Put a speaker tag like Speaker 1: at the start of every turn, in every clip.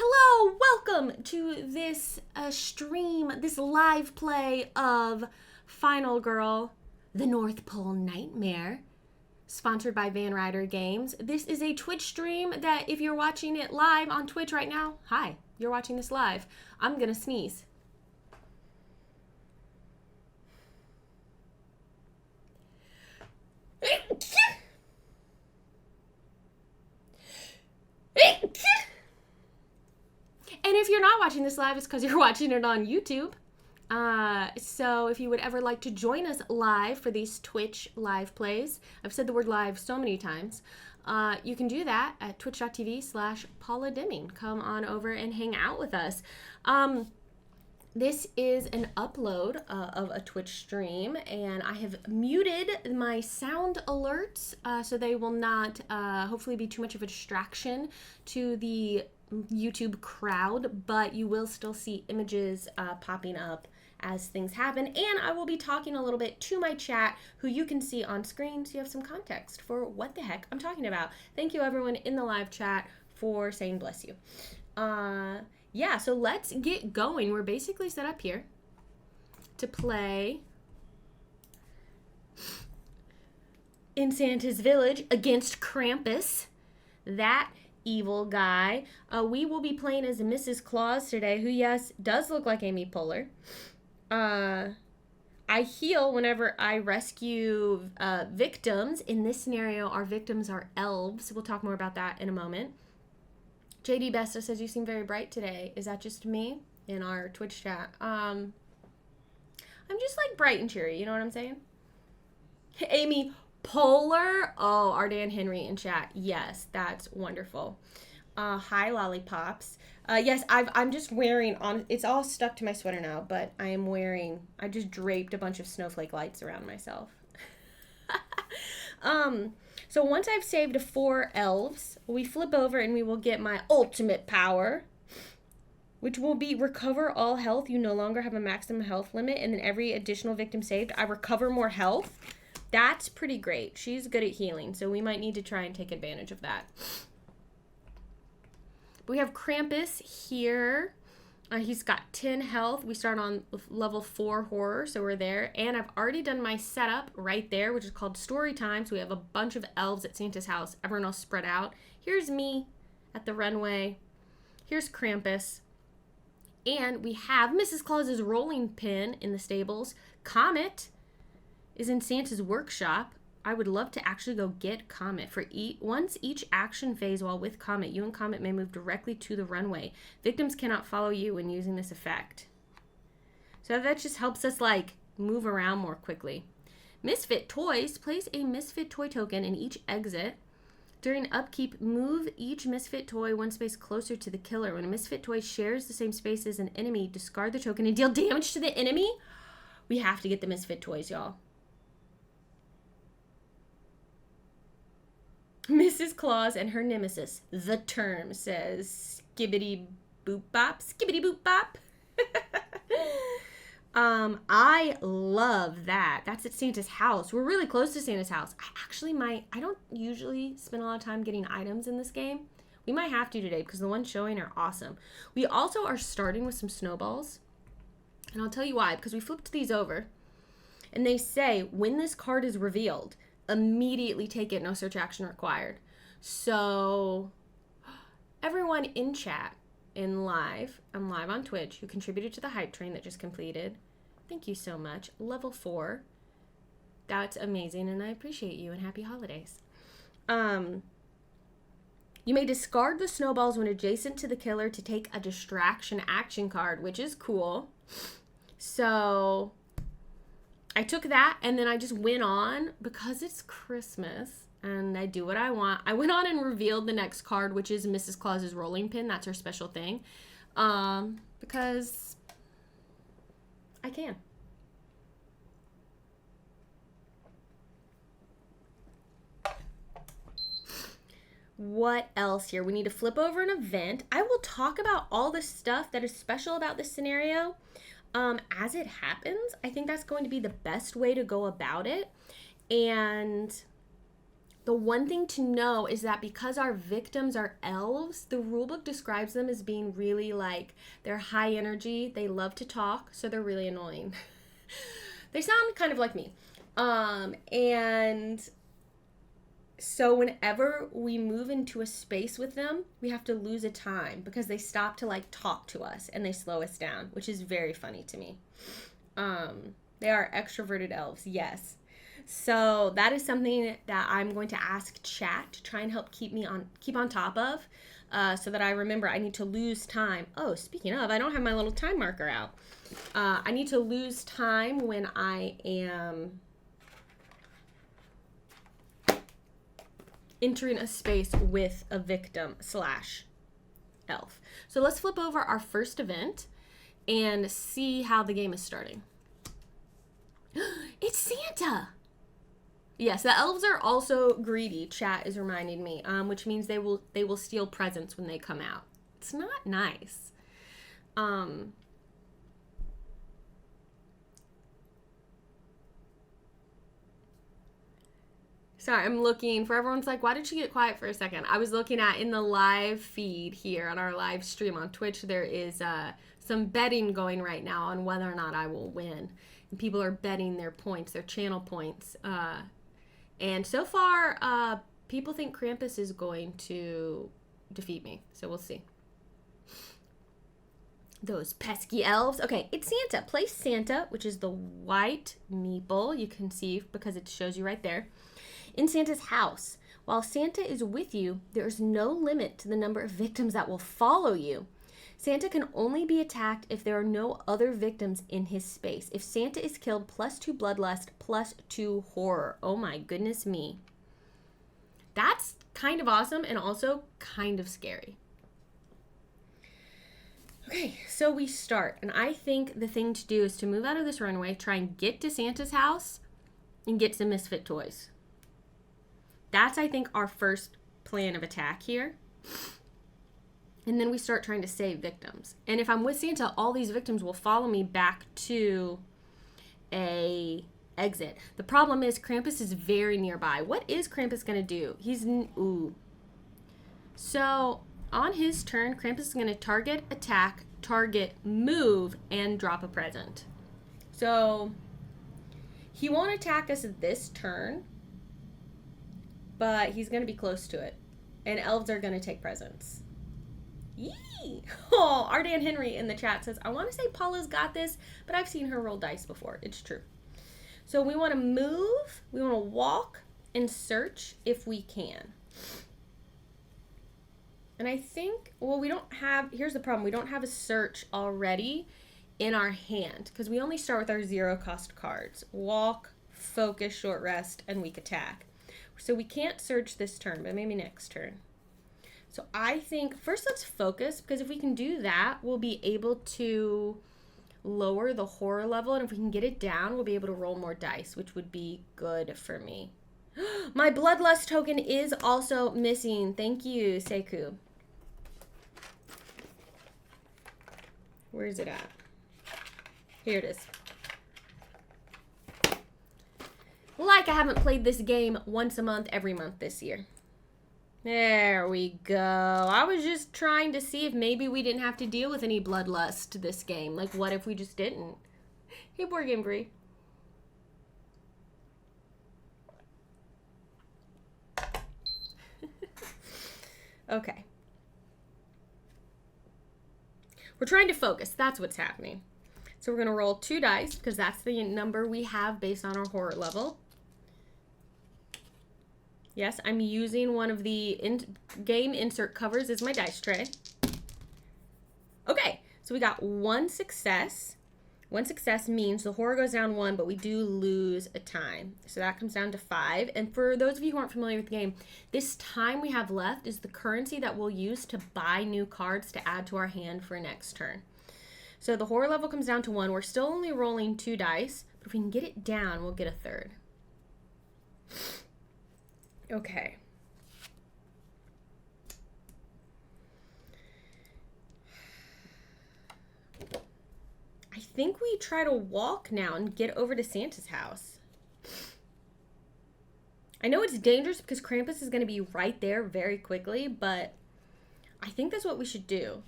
Speaker 1: Hello, welcome to this stream, this live play of Final Girl, The North Pole Nightmare, sponsored by Van Ryder Games. This is a Twitch stream that if you're watching it live on Twitch right now, hi, you're watching this live. I'm gonna sneeze. And if you're not watching this live, it's because you're watching it on YouTube. So if you would ever like to join us live for these Twitch live plays, I've said the word live so many times, you can do that at twitch.tv/Paula Deming. Come on over and hang out with us. This is an upload of a Twitch stream, and I have muted my sound alerts so they will not hopefully be too much of a distraction to the YouTube crowd, but you will still see images popping up as things happen, and I will be talking a little bit to my chat, who you can see on screen, so you have some context for what the heck I'm talking about. Thank you everyone in the live chat for saying bless you. Yeah, so let's get going. We're basically set up here to play in Santa's Village against Krampus, that evil guy. We will be playing as Mrs. Claus today, who, yes, does look like Amy Poehler. I heal whenever I rescue victims. In this scenario, our victims are elves. We'll talk more about that in a moment. JD Besta says you seem very bright today. Is that just me in our Twitch chat? I'm just like bright and cheery, you know what I'm saying? Amy Poehler. Oh, our Dan Henry in chat. Yes, that's wonderful. Hi, lollipops. Yes, I'm just wearing on. It's all stuck to my sweater now, but I just draped a bunch of snowflake lights around myself. So once I've saved 4 elves, we flip over and we will get my ultimate power, which will be recover all health. You no longer have a maximum health limit, and then every additional victim saved, I recover more health. That's pretty great. She's good at healing, so we might need to try and take advantage of that. We have Krampus here. He's got 10 health. We start on level 4 horror, so we're there. And I've already done my setup right there, which is called story time. So we have a bunch of elves at Santa's house. Everyone else spread out. Here's me at the runway. Here's Krampus. And we have Mrs. Claus's rolling pin in the stables. Comet is in Santa's workshop. I would love to actually go get Comet. Once each action phase while with Comet, you and Comet may move directly to the runway. Victims cannot follow you when using this effect. So that just helps us like move around more quickly. Misfit Toys, place a Misfit Toy token in each exit. During upkeep, move each Misfit Toy one space closer to the killer. When a Misfit Toy shares the same space as an enemy, discard the token and deal damage to the enemy. We have to get the Misfit Toys, y'all. Mrs. Claus and her nemesis, the Term, says skibbity boop bop, skibbity boop bop. I love that. That's at Santa's house. We're really close to Santa's house. I don't usually spend a lot of time getting items in this game. We might have to today because the ones showing are awesome. We also are starting with some snowballs. And I'll tell you why, because we flipped these over. And they say, when this card is revealed, immediately take it, no search action required. So everyone in chat, I'm live on Twitch, who contributed to the hype train that just completed, thank you so much. Level 4, that's amazing, and I appreciate you, and happy holidays. You may discard the snowballs when adjacent to the killer to take a distraction action card, which is cool. So I took that, and then I just went on, because it's Christmas, and I do what I want. I went on and revealed the next card, which is Mrs. Claus's rolling pin. That's her special thing. Because I can. What else here? We need to flip over an event. I will talk about all the stuff that is special about this scenario as it happens. I think that's going to be the best way to go about it. And The one thing to know is that because our victims are elves, the rulebook describes them as being really like, they're high energy, they love to talk, so they're really annoying. They sound kind of like me. And so whenever we move into a space with them, we have to lose a time because they stop to like talk to us and they slow us down, which is very funny to me. They are extroverted elves, yes. So that is something that I'm going to ask chat to try and help keep on top of, so that I remember I need to lose time. Oh, speaking of, I don't have my little time marker out. I need to lose time when I am entering a space with a victim / elf. So let's flip over our first event and see how the game is starting. It's Santa! Yes, the elves are also greedy, chat is reminding me, which means they will steal presents when they come out. It's not nice. Sorry, I'm looking for everyone's like, why did she get quiet for a second? I was looking at in the live feed here on our live stream on Twitch, there is some betting going right now on whether or not I will win. And people are betting their points, their channel points. And so far, people think Krampus is going to defeat me. So we'll see. Those pesky elves. Okay, it's Santa. Place Santa, which is the white meeple. You can see because it shows you right there. In Santa's house. While Santa is with you, there is no limit to the number of victims that will follow you. Santa can only be attacked if there are no other victims in his space. If Santa is killed, +2 bloodlust, +2 horror. Oh my goodness me. That's kind of awesome and also kind of scary. Okay, so we start. And I think the thing to do is to move out of this runway, try and get to Santa's house, and get some misfit toys. That's, I think, our first plan of attack here. And then we start trying to save victims. And if I'm with Santa, all these victims will follow me back to a exit. The problem is Krampus is very nearby. What is Krampus going to do? Ooh. So on his turn, Krampus is going to target, attack, target, move, and drop a present. So he won't attack us this turn, but he's going to be close to it. And elves are going to take presents. Yee! Oh, our Dan Henry in the chat says, I want to say Paula's got this, but I've seen her roll dice before. It's true. So we want to move, we want to walk, and search if we can. And I think, well, here's the problem. We don't have a search already in our hand because we only start with our 0-cost cards. Walk, focus, short rest, and weak attack. So we can't search this turn, but maybe next turn. So I think first let's focus, because if we can do that, we'll be able to lower the horror level. And if we can get it down, we'll be able to roll more dice, which would be good for me. My bloodlust token is also missing. Thank you, Seku. Where is it at? Here it is. Like I haven't played this game once a month, every month this year. There we go. I was just trying to see if maybe we didn't have to deal with any bloodlust this game. Like, what if we just didn't? Hey, Board Game Bree. Okay. We're trying to focus. That's what's happening. So we're going to roll 2 dice because that's the number we have based on our horror level. Yes, I'm using one of the game insert covers as my dice tray. Okay, so we got 1 success. 1 success means the horror goes down 1, but we do lose a time. So that comes down to 5. And for those of you who aren't familiar with the game, this time we have left is the currency that we'll use to buy new cards to add to our hand for next turn. So the horror level comes down to 1. We're still only rolling 2 dice, but if we can get it down, we'll get a 3rd. Okay. I think we try to walk now and get over to Santa's house. I know it's dangerous because Krampus is going to be right there very quickly, but I think that's what we should do.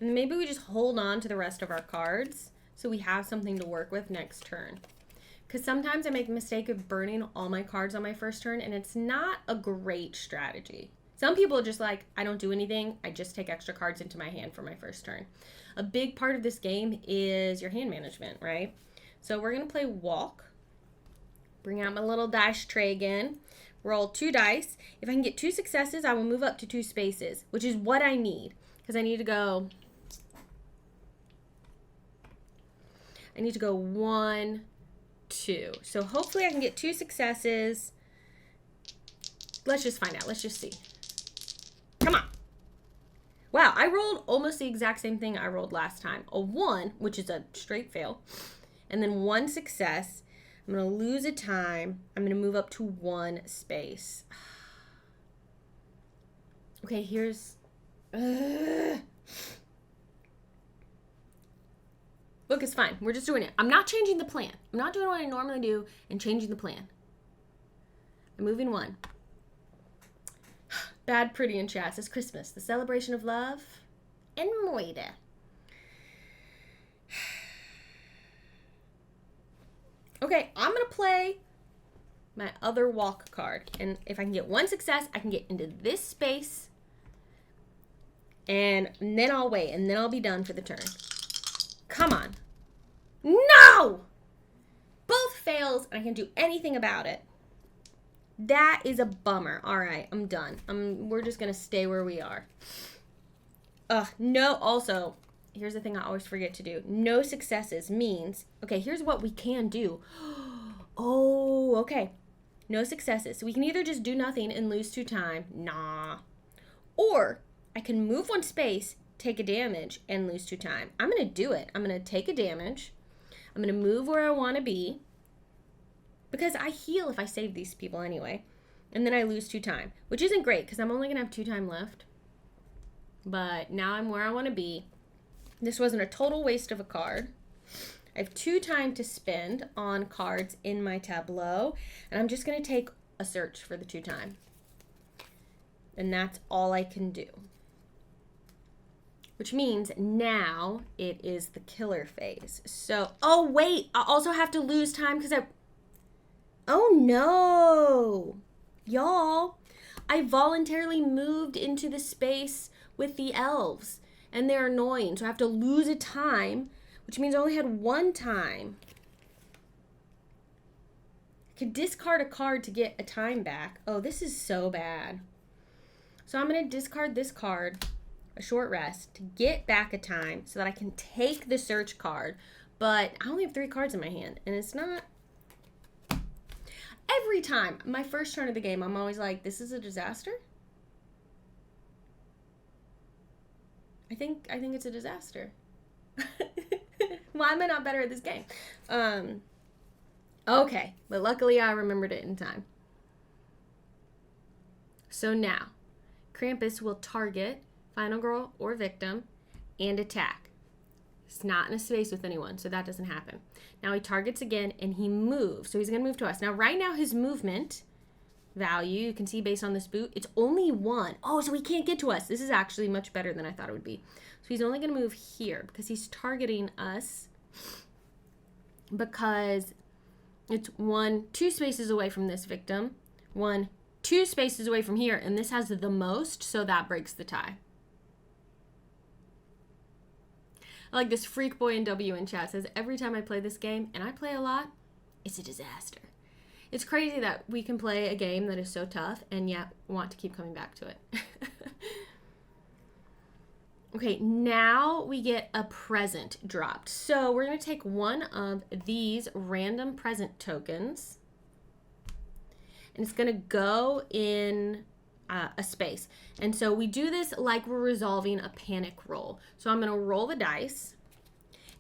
Speaker 1: And maybe we just hold on to the rest of our cards so we have something to work with next turn. Because sometimes I make the mistake of burning all my cards on my first turn, and it's not a great strategy. Some people are just like, I don't do anything. I just take extra cards into my hand for my first turn. A big part of this game is your hand management, right? So we're going to play walk. Bring out my little dice tray again. Roll 2 dice. If I can get 2 successes, I will move up to 2 spaces, which is what I need. Because I need to go 1, 2. So hopefully I can get 2 successes. Let's just find out. Let's just see. Come on. Wow, I rolled almost the exact same thing I rolled last time. A 1, which is a straight fail. And then 1 success. I'm going to lose a time. I'm going to move up to 1 space. Okay, here's... Look, it's fine. We're just doing it. I'm not changing the plan. I'm not doing what I normally do and changing the plan. I'm moving 1. Bad Pretty in chat says Christmas, the celebration of love and moida. Okay, I'm going to play my other walk card. And if I can get 1 success, I can get into this space. And then I'll wait. And then I'll be done for the turn. Come on. No! Both fails, and I can't do anything about it. That is a bummer. All right, I'm done. We're just going to stay where we are. No, also... Here's the thing I always forget to do. No successes means, okay, here's what we can do. Oh, okay. No successes. So we can either just do nothing and lose 2 time. Nah. Or I can move 1 space, take a damage, and lose 2 time. I'm going to do it. I'm going to take a damage. I'm going to move where I want to be. Because I heal if I save these people anyway. And then I lose 2 time. Which isn't great because I'm only going to have 2 time left. But now I'm where I want to be. This wasn't a total waste of a card. I have 2 time to spend on cards in my tableau. And I'm just going to take a search for the 2 time. And that's all I can do. Which means now it is the killer phase. So, oh wait, I also have to lose time because oh no. Y'all, I voluntarily moved into the space with the elves. And they're annoying. So I have to lose a time, which means I only had 1 time. I could discard a card to get a time back. Oh, this is so bad. So I'm going to discard this card, a short rest, to get back a time so that I can take the search card. But I only have 3 cards in my hand, and it's not... Every time, my first turn of the game, I'm always like, this is a disaster? I think it's a disaster. Why am I not better at this game? Okay, but luckily I remembered it in time. So now, Krampus will target final girl or victim and attack. It's not in a space with anyone, so that doesn't happen. Now he targets again and he moves. So he's going to move to us. Now right now his movement value, you can see based on this boot, it's only 1. Oh, so he can't get to us. This is actually much better than I thought it would be. So he's only going to move here because he's targeting us because it's 2 spaces away from this victim, 2 spaces away from here, and this has the most, so that breaks the tie. I like this Freak Boy and W in chat says, every time I play this game, and I play a lot, it's a disaster. It's crazy that we can play a game that is so tough and yet want to keep coming back to it. Okay, now we get a present dropped. So we're going to take one of these random present tokens. And it's going to go in a space. And so we do this like we're resolving a panic roll. So I'm going to roll the dice.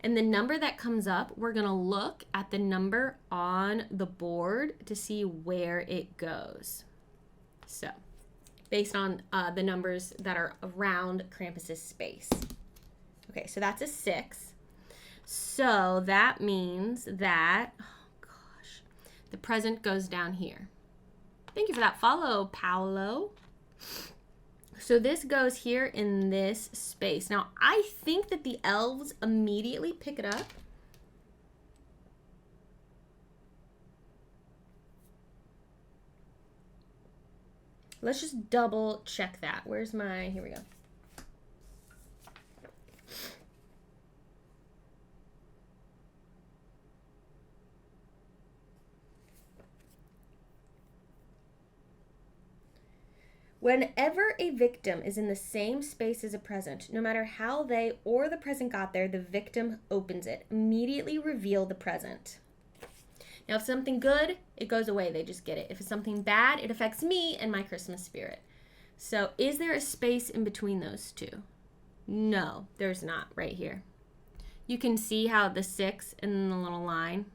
Speaker 1: And the number that comes up, we're going to look at the number on the board to see where it goes. So, based on the numbers that are around Krampus's space. Okay, so that's a 6. So that means that, oh gosh, the present goes down here. Thank you for that follow, Paolo. So this goes here in this space. Now, I think that the elves immediately pick it up. Let's just double check that. Where's my, here we go. Whenever a victim is in the same space as a present, no matter how they or the present got there, the victim opens it. Immediately reveal the present. Now, if something good, it goes away. They just get it. If it's something bad, it affects me and my Christmas spirit. So is there a space in between those two? No, there's not right here. You can see how the 6 and the little line.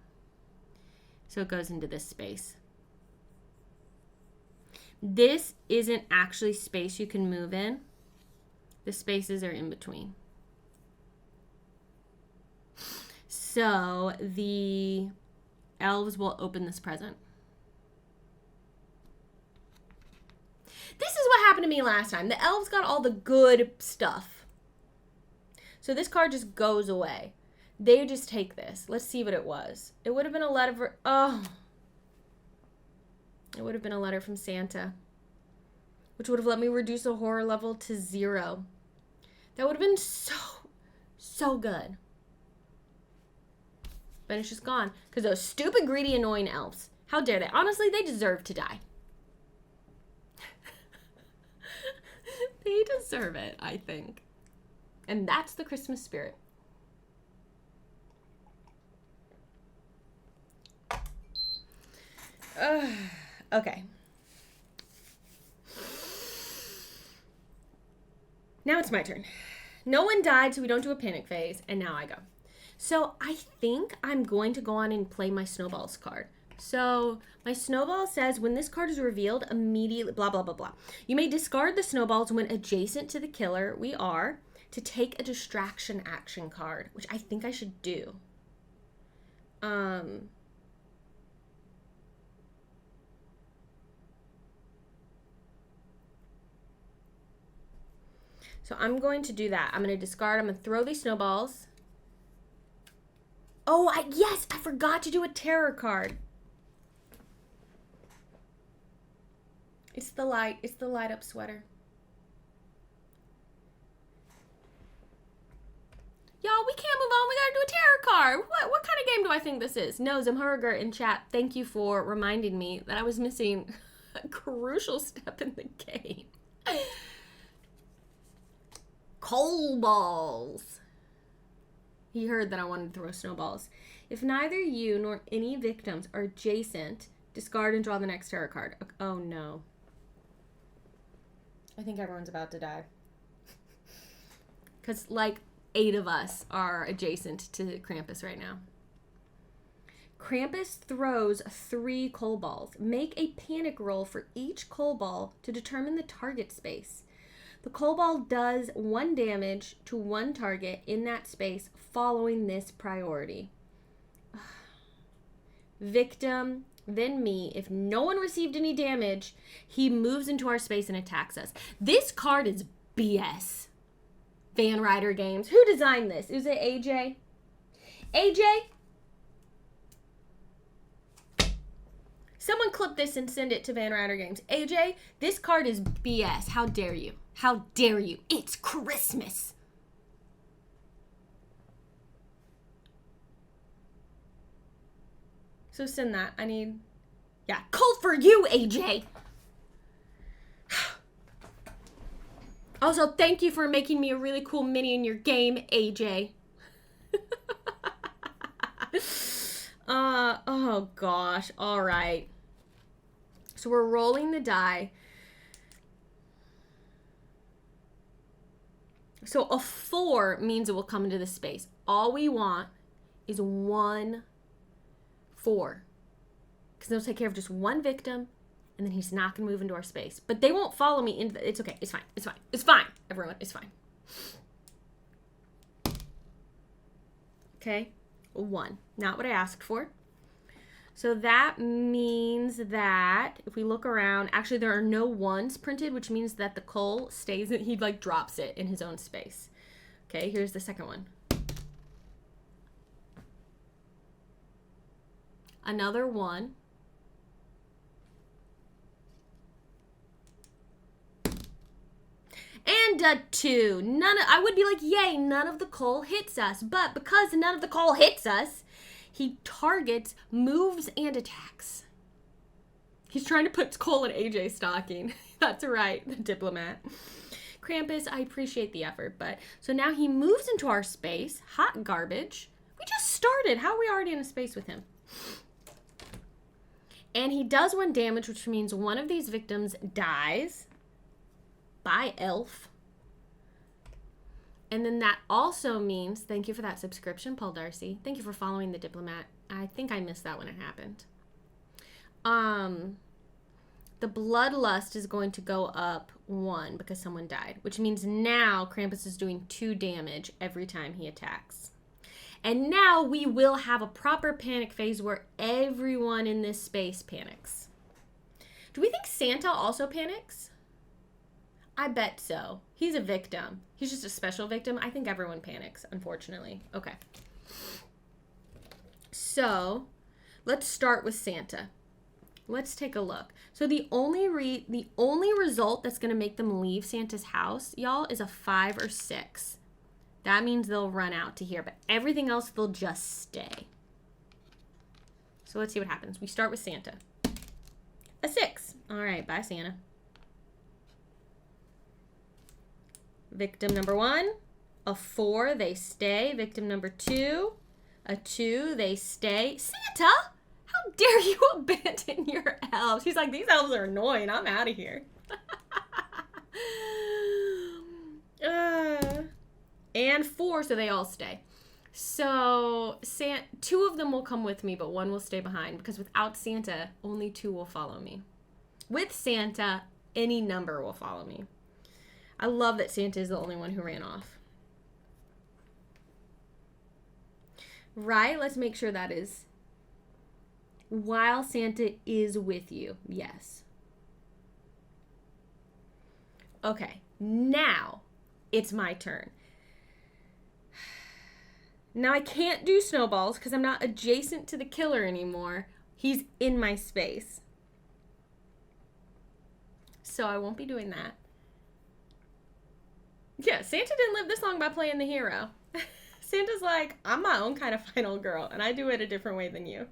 Speaker 1: So it goes into this space. This isn't actually space you can move in. The spaces are in between. So the elves will open this present. This is what happened to me last time. The elves got all the good stuff. So this card just goes away. They just take this. Let's see what it was. It would have been a letter for, it would have been a letter from Santa, which would have let me reduce the horror level to 0. That would have been so good. But it's just gone because those stupid, greedy, annoying elves. How dare they? Honestly, they deserve to die. They deserve it, I think. And that's the Christmas spirit. Okay. Now it's my turn. No one died, so we don't do a panic phase, and now I go. So I think I'm going to go on and play my snowballs card. So my snowball says when this card is revealed, immediately, blah, blah, blah, blah. You may discard the snowballs when adjacent to the killer, we are, to take a distraction action card, which I think I should do. So I'm going to do that. I'm going to discard. I'm going to throw these snowballs. Oh, yes, I forgot to do a terror card. It's the light. It's the light up sweater. Y'all, we can't move on. We got to do a terror card. What kind of game do I think this is? No, Zamhurger in chat, thank you for reminding me that I was missing a crucial step in the game. Coal balls. He heard that I wanted to throw snowballs. If neither you nor any victims are adjacent, discard and draw the next tarot card. Oh no. I think everyone's about to die. Because like 8 of us are adjacent to Krampus right now. Krampus throws 3 coal balls. Make a panic roll for each coal ball to determine the target space. The coal ball does 1 damage to 1 target in that space following this priority. Victim, then me. If no one received any damage, he moves into our space and attacks us. This card is BS. Van Ryder Games. Who designed this? Is it AJ? AJ? Someone clip this and send it to Van Ryder Games. AJ, this card is BS. How dare you? How dare you? It's Christmas. So send that. I need... Yeah, call for you, AJ. Also, thank you for making me a really cool mini in your game, AJ. Oh gosh. All right. So we're rolling the die. So a 4 means it will come into the space. All we want is 1 4. Because they'll take care of just 1 victim, and then he's not going to move into our space. But they won't follow me into the... It's okay. It's fine. It's fine. It's fine, everyone. It's fine. Okay. 1. Not what I asked for. So that means that if we look around, actually there are no ones printed, which means that the coal stays, he like drops it in his own space. Okay, here's the second one. Another 1. And a 2. I would be like, yay, none of the coal hits us. But because none of the coal hits us, he targets, moves, and attacks. He's trying to put coal in AJ's stocking. That's right, the diplomat. Krampus, I appreciate the effort, but so now he moves into our space. Hot garbage. We just started. How are we already in a space with him? And he does 1 damage, which means one of these victims dies by elf. And then that also means, thank you for that subscription, Paul Darcy. Thank you for following the diplomat. I think I missed that when it happened. The bloodlust is going to go up 1 because someone died, which means now Krampus is doing 2 damage every time he attacks. And now we will have a proper panic phase where everyone in this space panics. Do we think Santa also panics? I bet so. He's a victim. He's just a special victim. I think everyone panics, unfortunately. Okay. So, let's start with Santa. Let's take a look. So the only result that's going to make them leave Santa's house, y'all, is a 5 or 6. That means they'll run out to here, but everything else, they'll just stay. So let's see what happens. We start with Santa. A 6. All right, bye, Santa. Victim number 1, a 4, they stay. Victim number 2, a 2, they stay. Santa, how dare you abandon your elves? He's like, these elves are annoying. I'm out of here. And 4, so they all stay. So 2 of them will come with me, but 1 will stay behind because without Santa, only 2 will follow me. With Santa, any number will follow me. I love that Santa is the only one who ran off. Right? Let's make sure that is while Santa is with you. Yes. Okay. Now it's my turn. Now I can't do snowballs because I'm not adjacent to the killer anymore. He's in my space. So I won't be doing that. Yeah, Santa didn't live this long by playing the hero. Santa's like, I'm my own kind of final girl, and I do it a different way than you.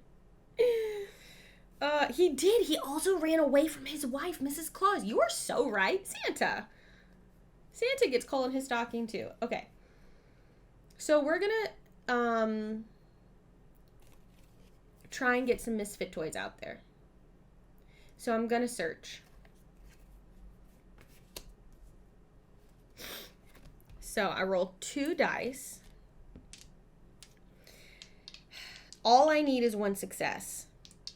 Speaker 1: He did. He also ran away from his wife, Mrs. Claus. You are so right, Santa. Santa gets coal in his stocking, too. Okay. So we're gonna try and get some misfit toys out there. So I'm gonna search. So I roll 2 dice. All I need is 1 success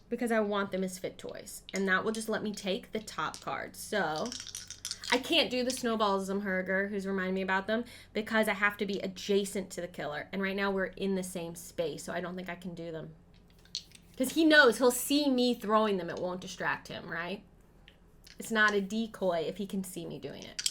Speaker 1: because I want the misfit toys. And that will just let me take the top cards. So I can't do the snowballs Zumherger, who's reminding me about them, because I have to be adjacent to the killer. And right now we're in the same space, so I don't think I can do them. Because he knows he'll see me throwing them. It won't distract him, right? It's not a decoy if he can see me doing it.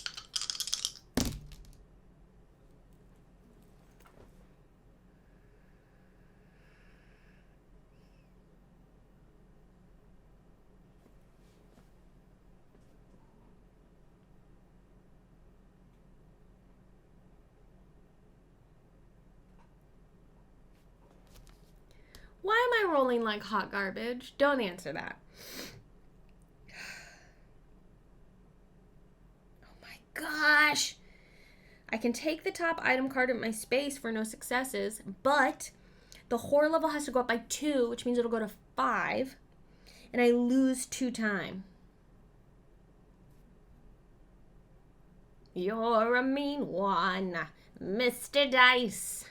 Speaker 1: Why am I rolling like hot garbage? Don't answer that. Oh my gosh. I can take the top item card in my space for no successes, but the horror level has to go up by 2, which means it'll go to 5, and I lose 2 time. You're a mean one, Mr. Dice.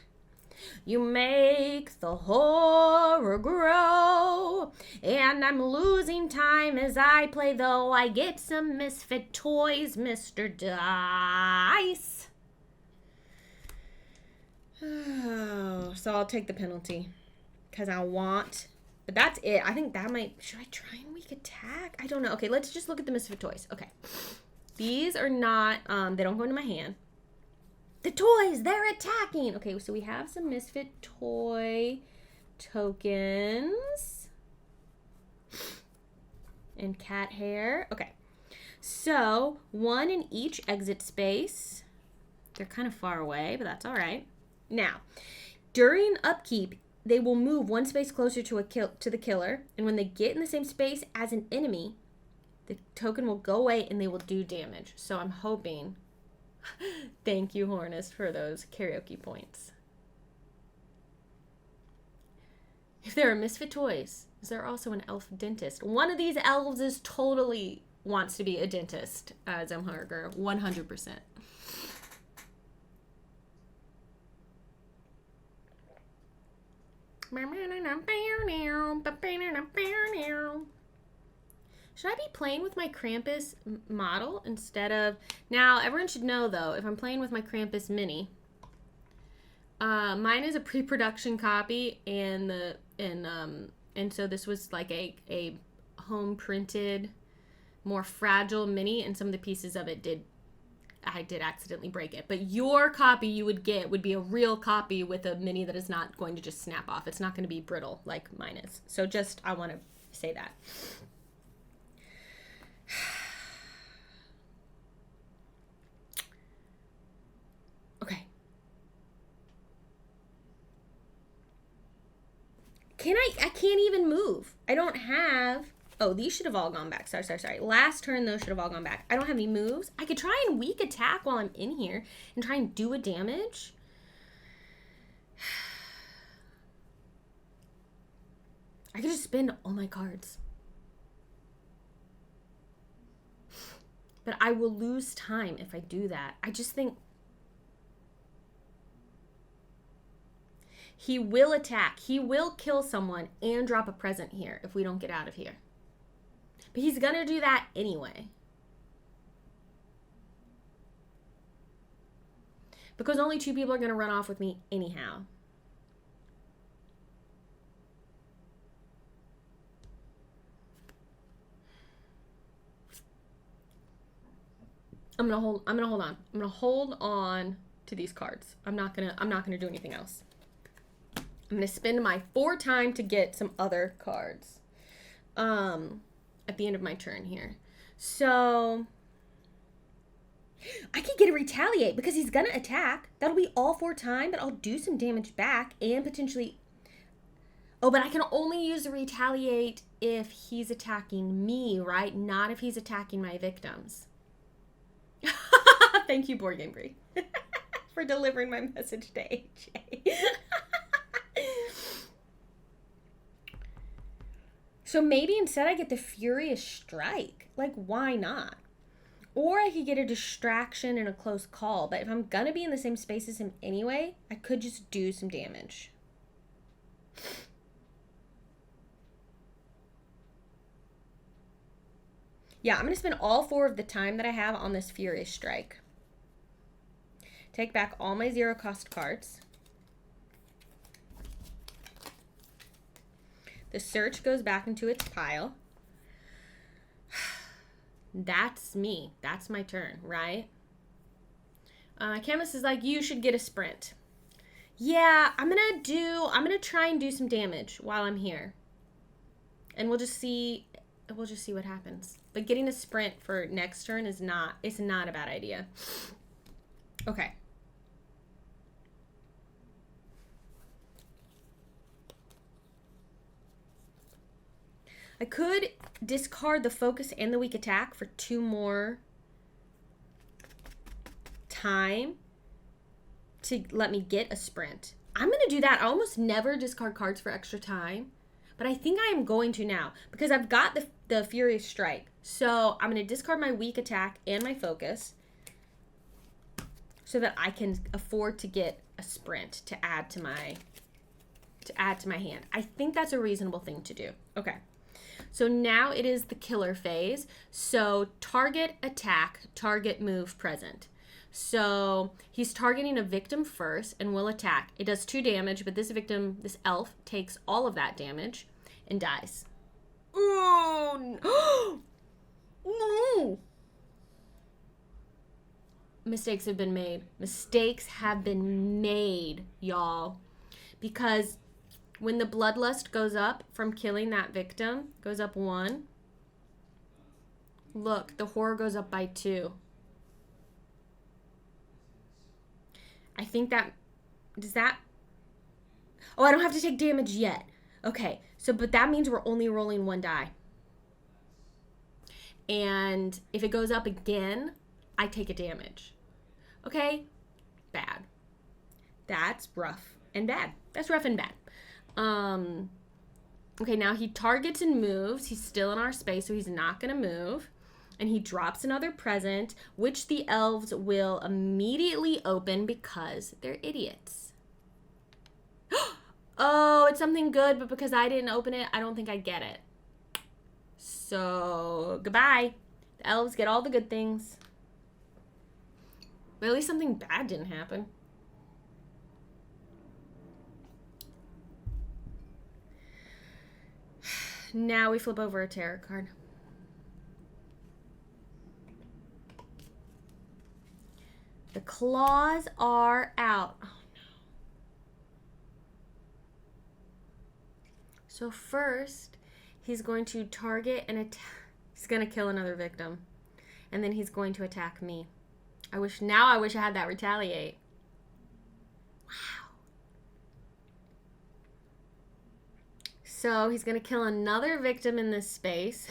Speaker 1: You make the horror grow, and I'm losing time as I play, though I get some misfit toys, Mr. Dice. Oh, so I'll take the penalty because I want But that's it. I think that might... Should I try and weak attack? I don't know. Okay, let's just look at the Misfit toys. Okay. These are not... they don't go into my hand. The toys! They're attacking! Okay, so we have some Misfit toy tokens. And cat hair. Okay. So, one in each exit space. They're kind of far away, but that's all right. Now, during upkeep, they will move one space closer to the killer, and when they get in the same space as an enemy, the token will go away and they will do damage. So I'm hoping... Thank you, Hornist, for those karaoke points. If there are Misfit toys, is there also an elf dentist? One of these elves is totally... wants to be a dentist, Zemharger, 100%. Should I be playing with my Krampus model instead of... Now, everyone should know, though, if I'm playing with my Krampus mini, mine is a pre-production copy, and so this was like a home-printed... more fragile mini, and some of the pieces of it I did accidentally break it. But your copy you would get would be a real copy with a mini that is not going to just snap off. It's not going to be brittle like mine is. So just, I want to say that. Okay. I can't even move. I don't have... Oh, these should have all gone back. Sorry. Last turn, those should have all gone back. I don't have any moves. I could try and weak attack while I'm in here and try and do a damage. I could just spend all my cards. But I will lose time if I do that. I just think... He will attack. He will kill someone and drop a present here if we don't get out of here. But he's going to do that anyway. Because only 2 people are going to run off with me anyhow. I'm going to hold on. I'm going to hold on to these cards. I'm not going to do anything else. I'm going to spend my 4 time to get some other cards. At the end of my turn here. So I could get a retaliate because he's gonna attack. That'll be all 4 time, but I'll do some damage back and potentially... Oh, but I can only use the retaliate if he's attacking me, right? Not if he's attacking my victims. Thank you, Board Game Brie, for delivering my message to AJ. So maybe instead I get the Furious Strike. Like, why not? Or I could get a distraction and a close call. But if I'm going to be in the same space as him anyway, I could just do some damage. Yeah, I'm going to spend all 4 of the time that I have on this Furious Strike. Take back all my 0-cost cards. The search goes back into its pile. That's me. That's my turn, right? Canvas is like, you should get a sprint. Yeah, I'm gonna try and do some damage while I'm here. And we'll just see what happens. But getting a sprint for next turn is not a bad idea. Okay. I could discard the focus and the weak attack for 2 more time to let me get a sprint. I'm going to do that. I almost never discard cards for extra time, but I think I am going to now because I've got the Furious Strike. So I'm going to discard my weak attack and my focus so that I can afford to get a sprint to add to my hand. I think that's a reasonable thing to do. Okay. So now it is the killer phase. So target, attack, target, move, present. So he's targeting a victim first and will attack. It does 2 damage, but this elf takes all of that damage. and dies. Ooh. No. Mistakes have been made. Mistakes have been made, y'all. Because when the bloodlust goes up from killing that victim, goes up 1. Look, the horror goes up by 2. I think that, does that, oh, I don't have to take damage yet. Okay, so, but that means we're only rolling 1 die. And if it goes up again, I take a damage. Okay? Bad. That's rough and bad. That's rough and bad. Okay, now he targets and moves. He's still in our space, so he's not going to move. And he drops another present, which the elves will immediately open because they're idiots. Oh, it's something good, but because I didn't open it, I don't think I get it. So, goodbye. The elves get all the good things. But at least something bad didn't happen. Now we flip over a tarot card. The claws are out. Oh no. So first, he's going to target and attack. He's going to kill another victim. And then he's going to attack me. I wish I had that retaliate. Wow. So he's going to kill another victim in this space.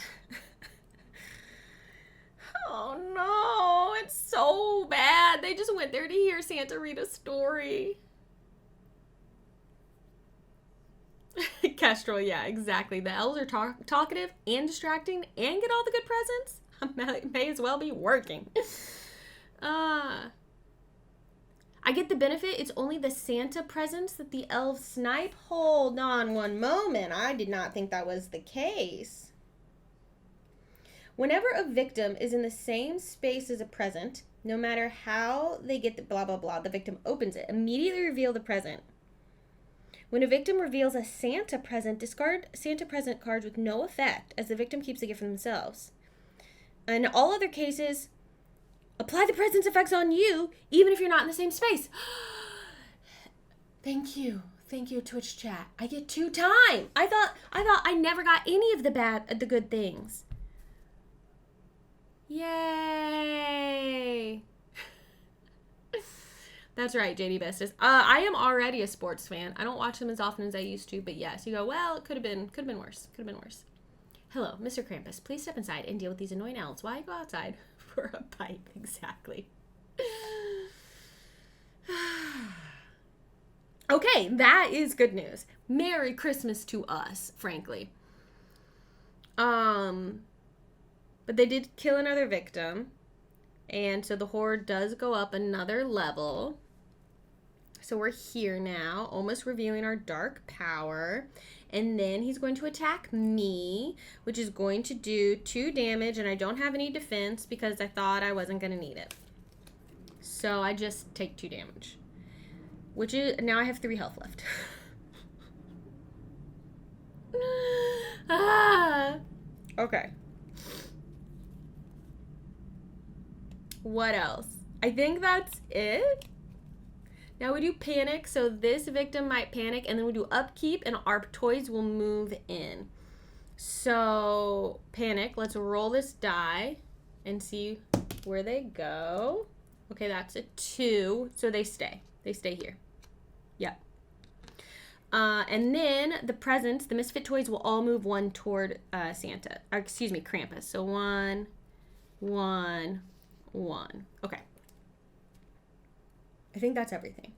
Speaker 1: Oh no, it's so bad. They just went there to hear Santa read a story. Kestrel, yeah, exactly. The elves are talkative and distracting and get all the good presents. May as well be working. I get the benefit. It's only the Santa presents that the elves snipe. Hold on one moment. I did not think that was the case. Whenever a victim is in the same space as a present, no matter how they get the blah, blah, blah, the victim opens it. Immediately reveal the present. When a victim reveals a Santa present, discard Santa present cards with no effect, as the victim keeps the gift for themselves. In all other cases, apply the present's effects on you, even if you're not in the same space. Thank you. Thank you, Twitch chat. I get 2 times. I thought I never got any of the good things. Yay! That's right, JD Bestis. I am already a sports fan. I don't watch them as often as I used to, but yes, you go, well, it could have been worse. Could have been worse. Hello, Mr. Krampus. Please step inside and deal with these annoying elves. Why go outside? For a bite, exactly. Okay, that is good news. Merry Christmas to us, frankly. But they did kill another victim. And so the horror does go up another level. So we're here now, almost revealing our dark power. And then he's going to attack me, which is going to do 2 damage. And I don't have any defense because I thought I wasn't going to need it. So I just take 2 damage. Which is, now I have 3 health left. Okay. What else? I think that's it. Now we do panic, so this victim might panic, and then we do upkeep, and our toys will move in. So, panic. Let's roll this die and see where they go. Okay, that's a 2, so they stay. They stay here. Yep. And then the presents, the misfit toys, will all move 1 toward Santa. Or, excuse me, Krampus. So 1, 1, 1. Okay. I think that's everything.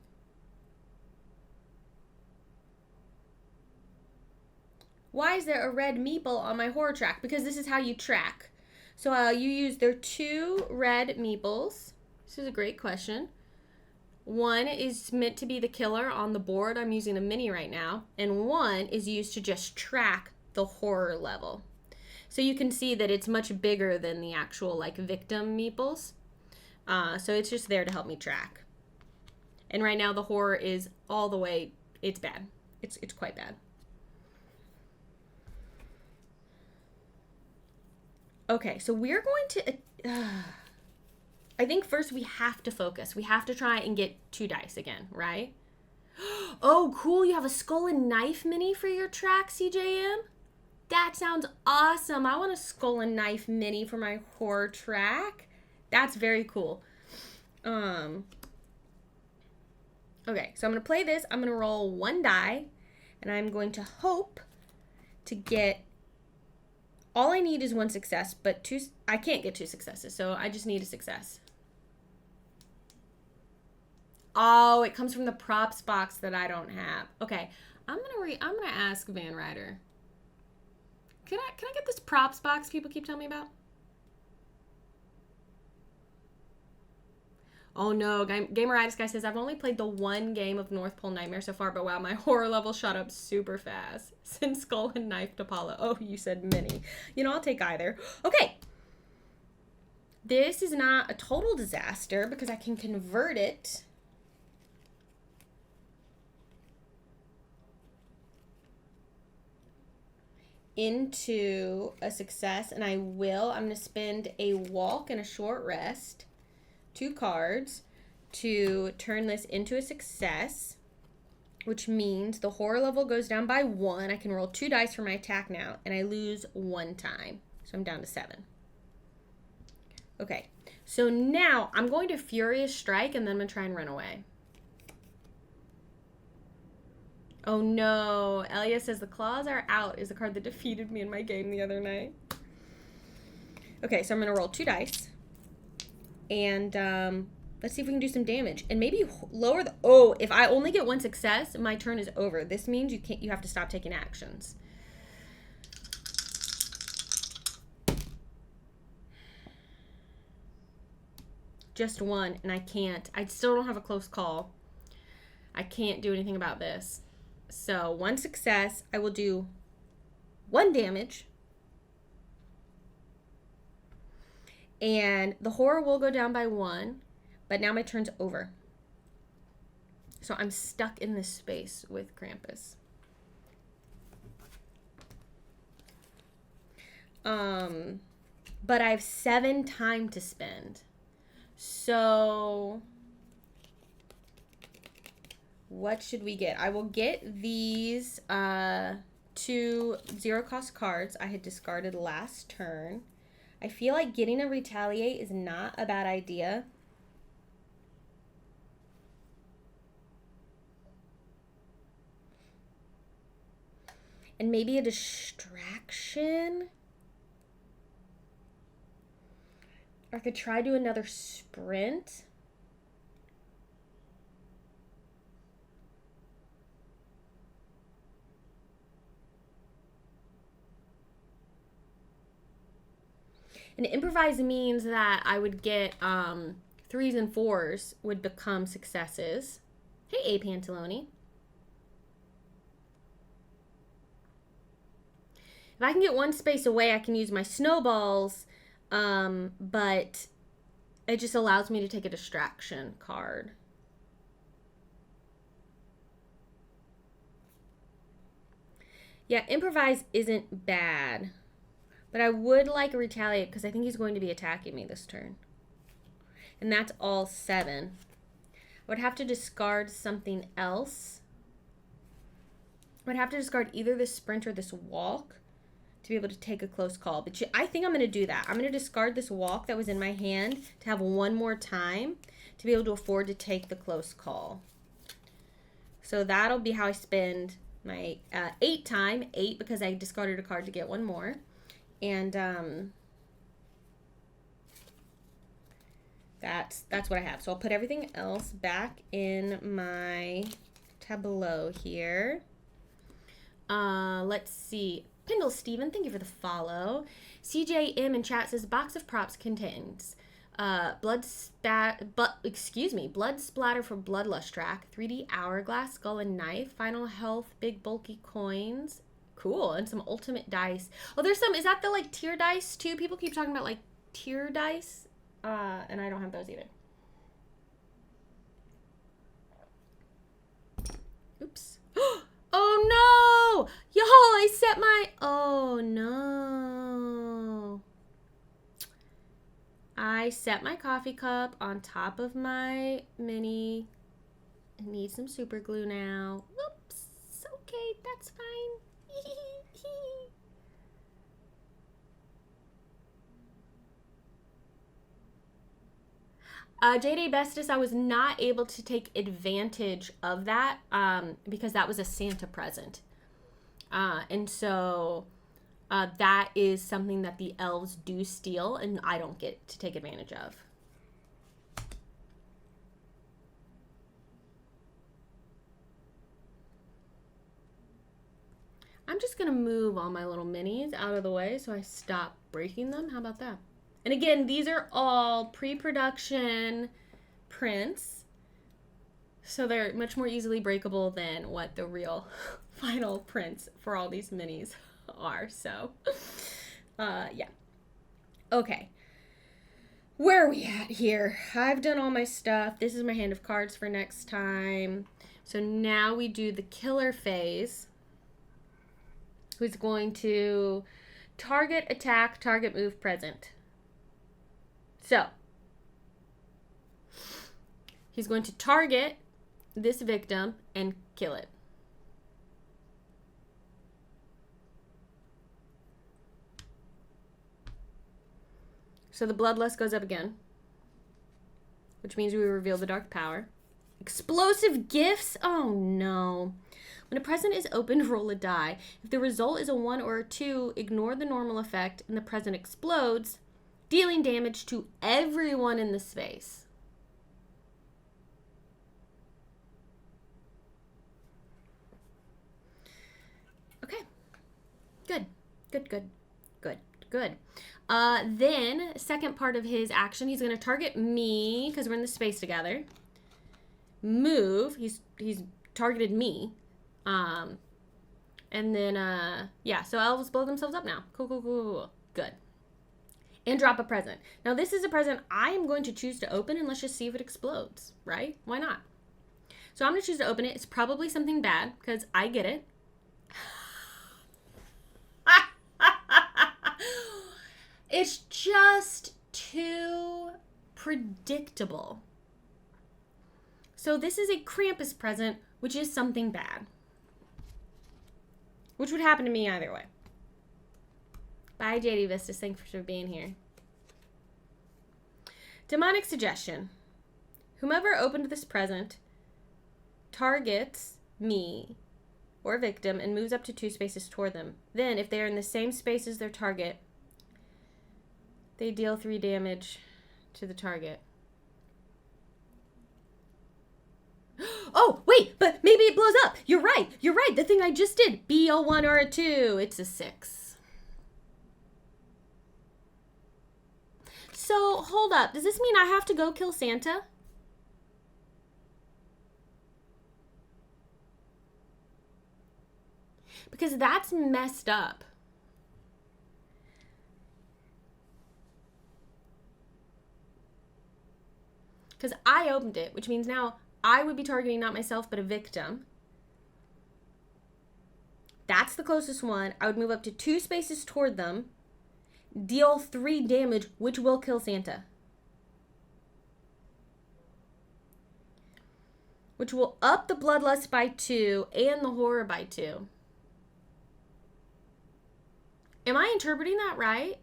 Speaker 1: Why is there a red meeple on my horror track? Because this is how you track. So you use, there are 2 red meeples. This is a great question. One is meant to be the killer on the board. I'm using a mini right now. And 1 is used to just track the horror level. So you can see that it's much bigger than the actual like victim meeples. So it's just there to help me track. And right now the horror is all the way, it's bad. It's quite bad. Okay, so we're going to... I think first we have to focus. We have to try and get 2 dice again, right? Oh, cool. You have a skull and knife mini for your track, CJM? That sounds awesome. I want a skull and knife mini for my horror track. That's very cool. Okay, so I'm going to play this. I'm going to roll 1 die, and I'm going to hope to get... All I need is 1 success, but 2... I can't get 2 successes, so I just need a success. Oh, it comes from the props box that I don't have. Okay, I'm gonna ask Van Ryder. Can I get this props box people keep telling me about? Oh no, Gameritis guy says, I've only played the 1 game of North Pole Nightmare so far, but wow, my horror level shot up super fast. Send skull and knife to Paula. Oh, you said mini. You know, I'll take either. Okay. This is not a total disaster because I can convert it into a success, and I will. I'm going to spend a walk and a short rest, 2 cards, to turn this into a success, which means the horror level goes down by 1. I can roll 2 dice for my attack now, and I lose 1 time. So I'm down to 7. Okay, so now I'm going to Furious Strike, and then I'm going to try and run away. Oh no, Elia says the claws are out is the card that defeated me in my game the other night. Okay, so I'm going to roll 2 dice. And let's see if we can do some damage. And maybe lower the... Oh, if I only get 1 success, my turn is over. This means you have to stop taking actions. Just 1, and I can't. I still don't have a close call. I can't do anything about this. So 1 success, I will do 1 damage. And the horror will go down by 1, but now my turn's over. So I'm stuck in this space with Krampus. But I have 7 time to spend. So... what should we get? I will get these 2 0-cost cards I had discarded last turn. I feel like getting a Retaliate is not a bad idea. And maybe a distraction. Or I could try do another sprint. And improvise means that I would get 3s and 4s would become successes. Hey, A. Pantaloni. If I can get 1 space away, I can use my snowballs, but it just allows me to take a distraction card. Yeah, improvise isn't bad. But I would like a Retaliate because I think he's going to be attacking me this turn. And that's all 7. I would have to discard something else. I would have to discard either this sprint or this walk to be able to take a close call. But I think I'm going to do that. I'm going to discard this walk that was in my hand to have 1 more time to be able to afford to take the close call. So that'll be how I spend my 8 time. 8 because I discarded a card to get 1 more. And that's what I have. So I'll put everything else back in my tableau here. Let's see. Pendle Steven, thank you for the follow. CJM in chat says box of props contains blood splatter for Bloodlust track, 3D hourglass, skull and knife, final health, big bulky coins. Cool, and some ultimate dice. Oh, there's some, is that the like tier dice too? People keep talking about like tier dice, and I don't have those either. Oops. Oh no! Y'all, I set my, oh no. I set my coffee cup on top of my mini. I need some super glue now. Whoops. Okay, that's fine. J.D. Bestis, I was not able to take advantage of that because that was a Santa present. And so that is something that the elves do steal and I don't get to take advantage of. I'm just going to move all my little minis out of the way so I stop breaking them. How about that? And again, these are all pre-production prints. So they're much more easily breakable than what the real final prints for all these minis are. So, yeah. Okay. Where are we at here? I've done all my stuff. This is my hand of cards for next time. So now we do the killer phase. Who's going to target, attack, target, move, present. So, he's going to target this victim and kill it. So the bloodlust goes up again, which means we reveal the dark power. Explosive gifts? Oh no. When a present is opened, roll a die. If the result is a 1 or a 2, ignore the normal effect and the present explodes, dealing damage to everyone in the space. Okay. Good. Then, second part of his action, he's going to target me because we're in the space together. Move. He's targeted me. And then, yeah, so elves blow themselves up now. Cool. Good. And drop a present. Now, this is a present I am going to choose to open, and let's just see if it explodes, right? Why not? So I'm going to choose to open it. It's probably something bad, because I get it. It's just too predictable. So this is a Krampus present, which is something bad. Which would happen to me either way. Bye, JD Vistas. Thanks for being here. Demonic suggestion. Whomever opened this present targets me or victim and moves up to 2 spaces toward them. Then, if they are in the same space as their target, they deal 3 damage to the target. Oh, wait, but maybe it blows up. You're right. The thing I just did. Be a 1 or a 2. It's a 6. So, hold up. Does this mean I have to go kill Santa? Because that's messed up. Because I opened it, which means now I would be targeting not myself, but a victim. That's the closest one. I would move up to 2 spaces toward them, deal 3 damage, which will kill Santa. Which will up the bloodlust by 2 and the horror by 2. Am I interpreting that right?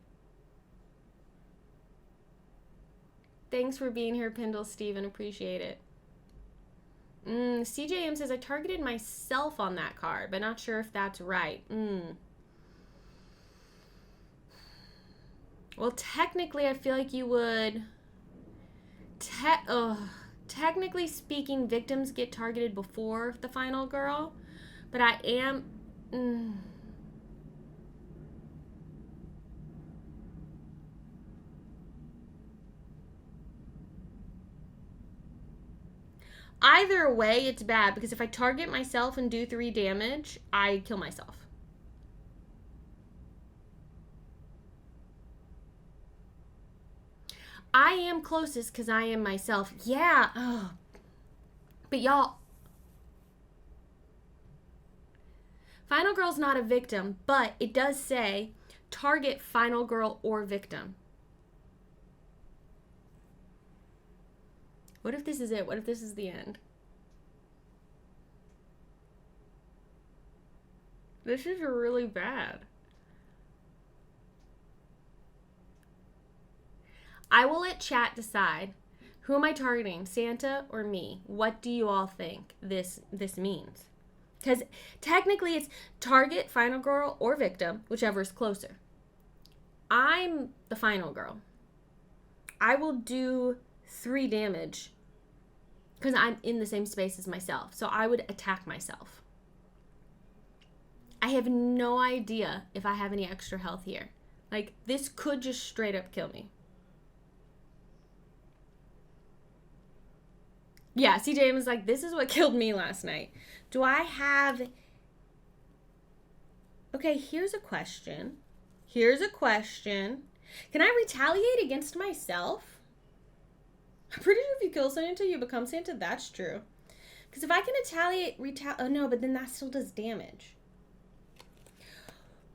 Speaker 1: Thanks for being here, Pendle Steven. Appreciate it. CJM says I targeted myself on that card, but not sure if that's right. Well, technically, I feel like you would. Technically speaking, victims get targeted before the final girl, but I am. Either way, it's bad because if I target myself and do 3 damage, I kill myself. I am closest because I am myself. Yeah. Oh. But y'all, final girl's not a victim, but it does say target final girl or victim. What if this is it? What if this is the end? This is really bad. I will let chat decide. Who am I targeting, Santa or me? What do you all think this means? Because technically it's target, final girl, or victim, whichever is closer. I'm the final girl. I will do 3 damage because I'm in the same space as myself. So I would attack myself. I have no idea if I have any extra health here. Like, this could just straight up kill me. Yeah, CJ was like, this is what killed me last night. Do I have... Okay, here's a question. Can I retaliate against myself? I'm pretty sure if you kill Santa, you become Santa. That's true. Because if I can oh no, but then that still does damage.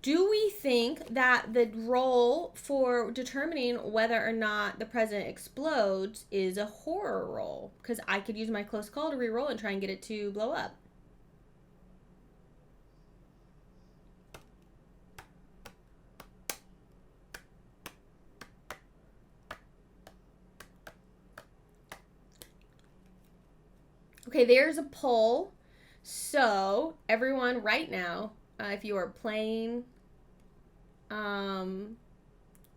Speaker 1: Do we think that the roll for determining whether or not the president explodes is a horror roll? Because I could use my close call to re-roll and try and get it to blow up. Okay, there's a poll. So, everyone right now, if you are playing,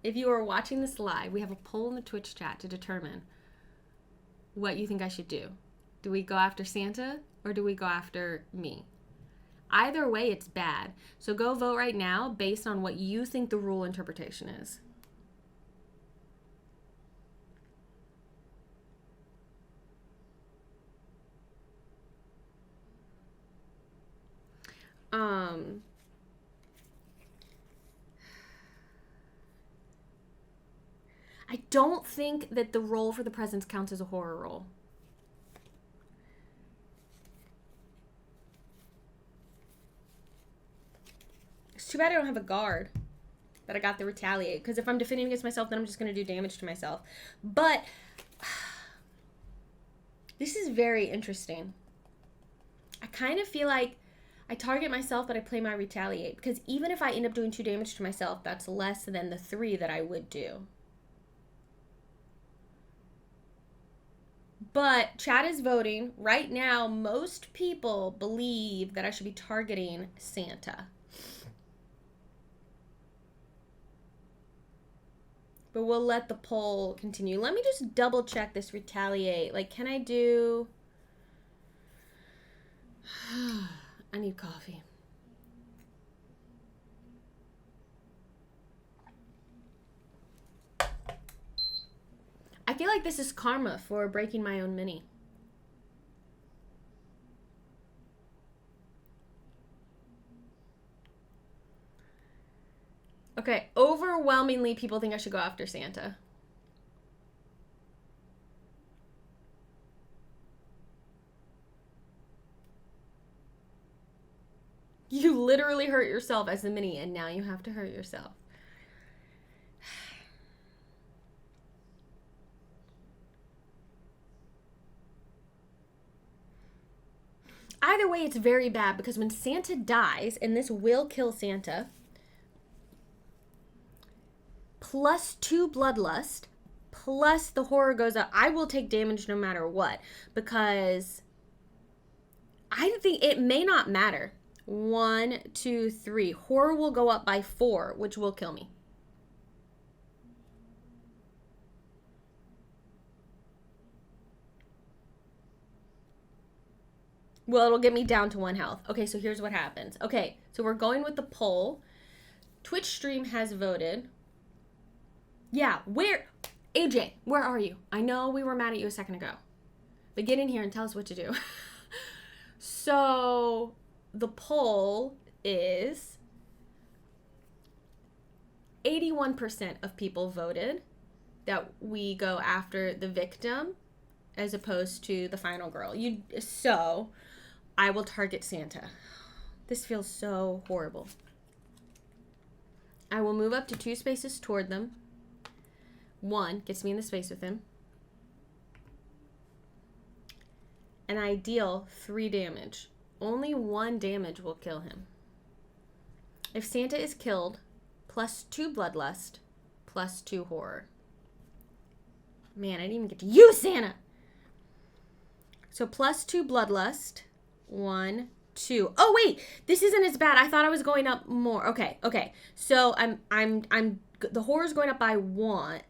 Speaker 1: if you are watching this live, we have a poll in the Twitch chat to determine what you think I should do. Do we go after Santa or do we go after me? Either way, it's bad. So go vote right now based on what you think the rule interpretation is. I don't think that the roll for the presents counts as a horror roll. It's too bad I don't have a guard. But I got the retaliate. Because if I'm defending against myself, then I'm just going to do damage to myself. But this is very interesting. I kind of feel like I target myself, but I play my retaliate. Because even if I end up doing 2 damage to myself, that's less than the 3 that I would do. But chat is voting. Right now, most people believe that I should be targeting Santa. But we'll let the poll continue. Let me just double check this retaliate. Like, can I do... I need coffee. I feel like this is karma for breaking my own mini. Okay, overwhelmingly people think I should go after Santa. You literally hurt yourself as the mini, and now you have to hurt yourself. Either way, it's very bad because when Santa dies, and this will kill Santa, plus 2 bloodlust, plus the horror goes up. I will take damage no matter what because I think it may not matter. 1, 2, 3. Horror will go up by 4, which will kill me. Well, it'll get me down to 1 health. Okay, so here's what happens. Okay, so we're going with the poll. Twitch stream has voted. Yeah, AJ, where are you? I know we were mad at you a second ago. But get in here and tell us what to do. So, the poll is 81% of people voted that we go after the victim as opposed to the final girl. So, I will target Santa. This feels so horrible. I will move up to 2 spaces toward them. 1 gets me in the space with him. and I deal 3 damage. Only 1 damage will kill him. If Santa is killed, +2 bloodlust, +2 horror. Man, I didn't even get to use Santa. So +2 bloodlust. 1, 2. Oh wait, this isn't as bad. I thought I was going up more. Okay. So I'm the horror's going up by 1.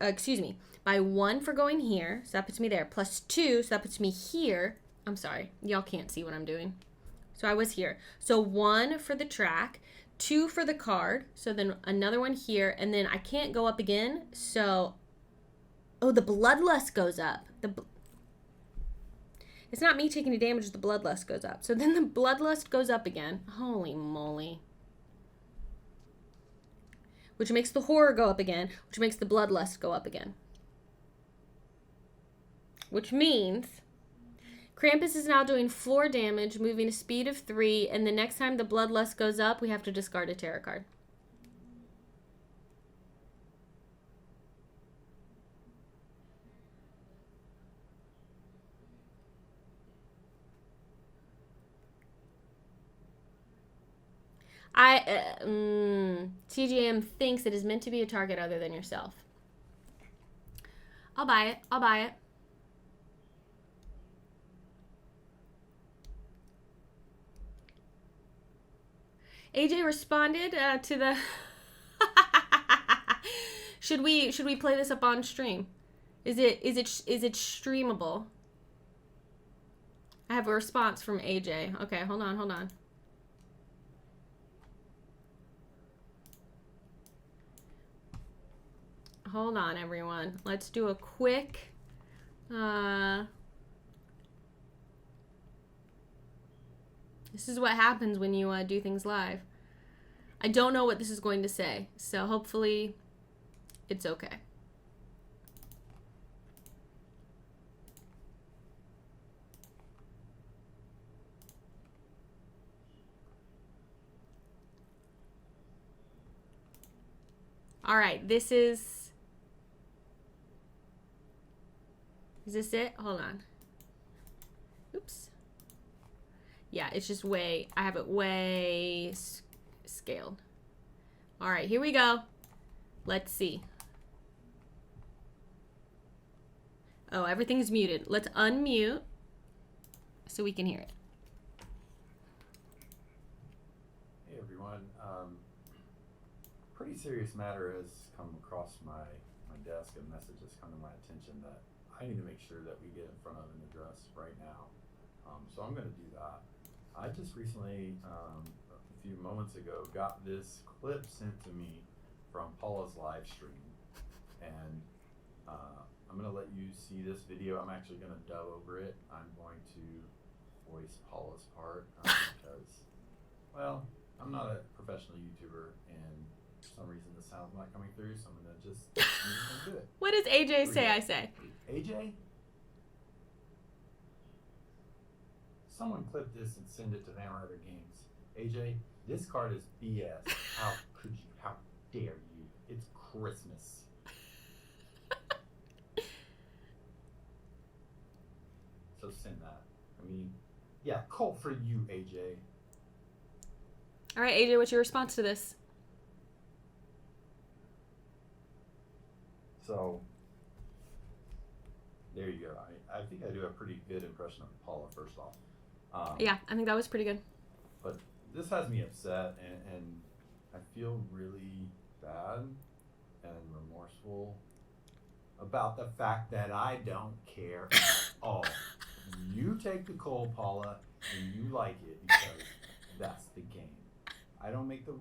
Speaker 1: By 1 for going here. So that puts me there. +2, so that puts me here. I'm sorry, y'all can't see what I'm doing. So I was here. So 1 for the track, 2 for the card. So then another one here, and then I can't go up again. So, oh, the bloodlust goes up. It's not me taking the damage, the bloodlust goes up. So then the bloodlust goes up again. Holy moly. Which makes the horror go up again, which makes the bloodlust go up again. Which means Krampus is now doing 4 damage, moving a speed of 3, and the next time the bloodlust goes up, we have to discard a tarot card. TGM thinks it is meant to be a target other than yourself. I'll buy it. AJ responded to the should we play this up on stream? Is it streamable? I have a response from AJ. Okay, hold on. Hold on, everyone. Let's do a quick this is what happens when you do things live. I don't know what this is going to say, so hopefully it's okay. All right, this is this it? Hold on. Oops. Yeah, it's just way, I have it way scaled. All right, here we go. Let's see. Oh, everything's muted. Let's unmute so we can hear it.
Speaker 2: Hey everyone. Pretty serious matter has come across my desk. A message has come to my attention that I need to make sure that we get in front of and address right now. So I'm going to do that. I just recently, a few moments ago, got this clip sent to me from Paula's live stream, and I'm going to let you see this video. I'm actually going to dub over it. I'm going to voice Paula's part because, well, I'm not a professional YouTuber, and for some reason the sound's not coming through, so I'm going to just do it.
Speaker 1: What does AJ say I say?
Speaker 2: AJ? Someone clip this and send it to Hammerheader Games. AJ, this card is BS. How could you? How dare you? It's Christmas. So send that. I mean, yeah, call for you, AJ.
Speaker 1: All right, AJ, what's your response to this?
Speaker 2: So, there you go. I think I do a pretty good impression of Paula, first off.
Speaker 1: Yeah, I think that was pretty good.
Speaker 2: But this has me upset, and I feel really bad and remorseful about the fact that I don't care at all. You take the cold, Paula, and you like it because that's the game. I don't make the...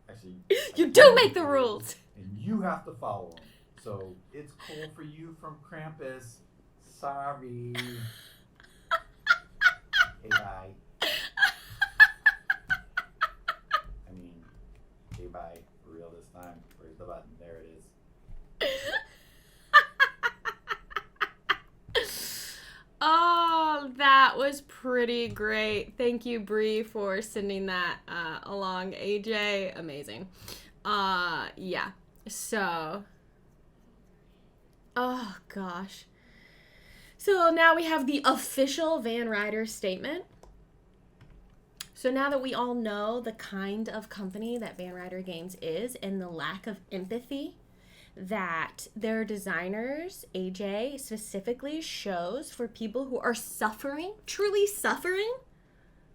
Speaker 2: Actually...
Speaker 1: You do make the rules!
Speaker 2: And you have to follow them. So, it's cool for you from Krampus. Sorry. Hey, bye. I mean, hey, bye. For real this time. Where's the button? There it is.
Speaker 1: Oh, that was pretty great. Thank you, Bree, for sending that along. AJ, amazing. Yeah. So, oh gosh. So now we have the official Van Ryder statement. So now that we all know the kind of company that Van Ryder Games is and the lack of empathy that their designers, AJ, specifically shows for people who are suffering, truly suffering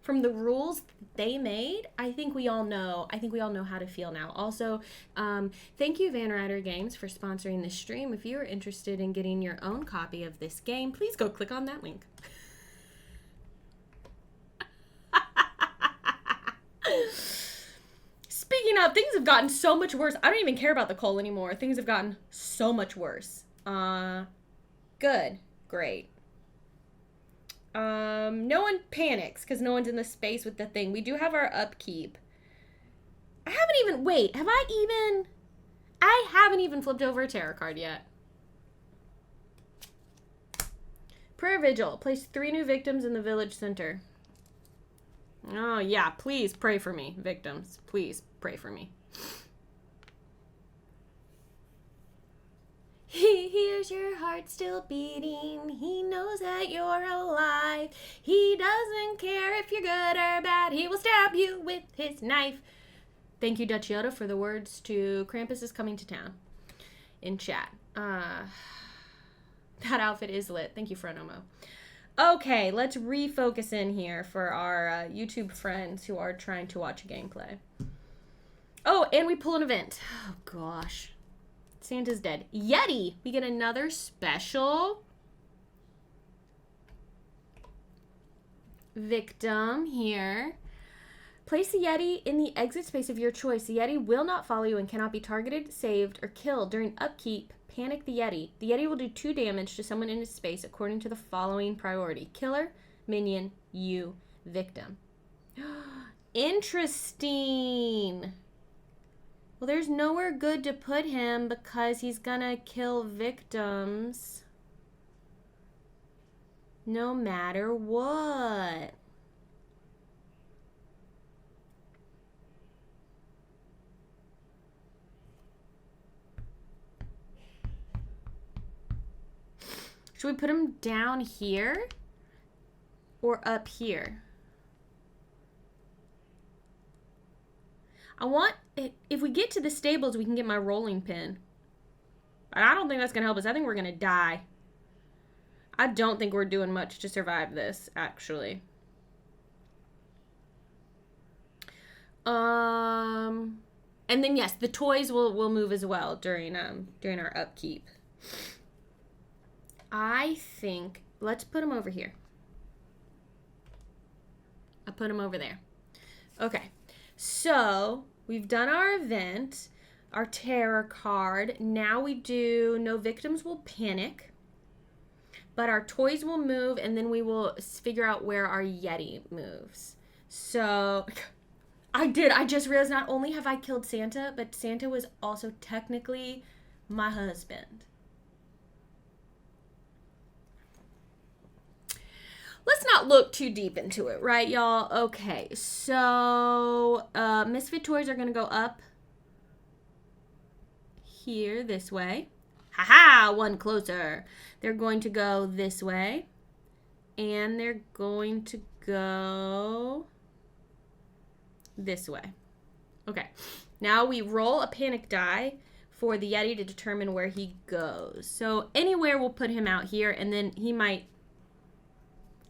Speaker 1: from the rules that they made, I think we all know how to feel now. Also, thank you, Van Ryder Games, for sponsoring this stream. If you're interested in getting your own copy of this game, please go click on that link. Speaking of, things have gotten so much worse. I don't even care about the coal anymore. Things have gotten so much worse. Good. Great. No one panics because no one's in the space with the thing. We do have our upkeep. I haven't even flipped over a tarot card yet. Prayer Vigil. Place 3 new victims in the village center. Oh, yeah. Please pray for me, victims. Please pray for me. He hears your heart still beating. He knows that you're alive. He doesn't care if you're good or bad. He will stab you with his knife. Thank you, Dutch Yoda, for the words to Krampus is coming to town in chat. That outfit is lit. Thank you, Fronomo. Okay, let's refocus in here for our YouTube friends who are trying to watch a gameplay. Oh, and we pull an event. Oh, gosh. Santa's dead. Yeti! We get another special victim here. Place the Yeti in the exit space of your choice. The Yeti will not follow you and cannot be targeted, saved, or killed. During upkeep, panic the Yeti. The Yeti will do 2 damage to someone in his space according to the following priority. Killer, minion, you, victim. Interesting. Well, there's nowhere good to put him because he's gonna kill victims no matter what. Should we put him down here or up here? I want, if we get to the stables, we can get my rolling pin. But I don't think that's going to help us. I think we're going to die. I don't think we're doing much to survive this, actually. And then, yes, the toys will move as well during our upkeep. I think, let's put them over here. I put them over there. Okay, so we've done our event, our terror card. Now we do no victims will panic, but our toys will move, and then we will figure out where our Yeti moves. So I just realized not only have I killed Santa, but Santa was also technically my husband. Let's not look too deep into it, right, y'all? Okay, so Misfit toys are going to go up here this way. Haha, one closer. They're going to go this way. And they're going to go this way. Okay, now we roll a panic die for the Yeti to determine where he goes. So anywhere we'll put him out here, and then he might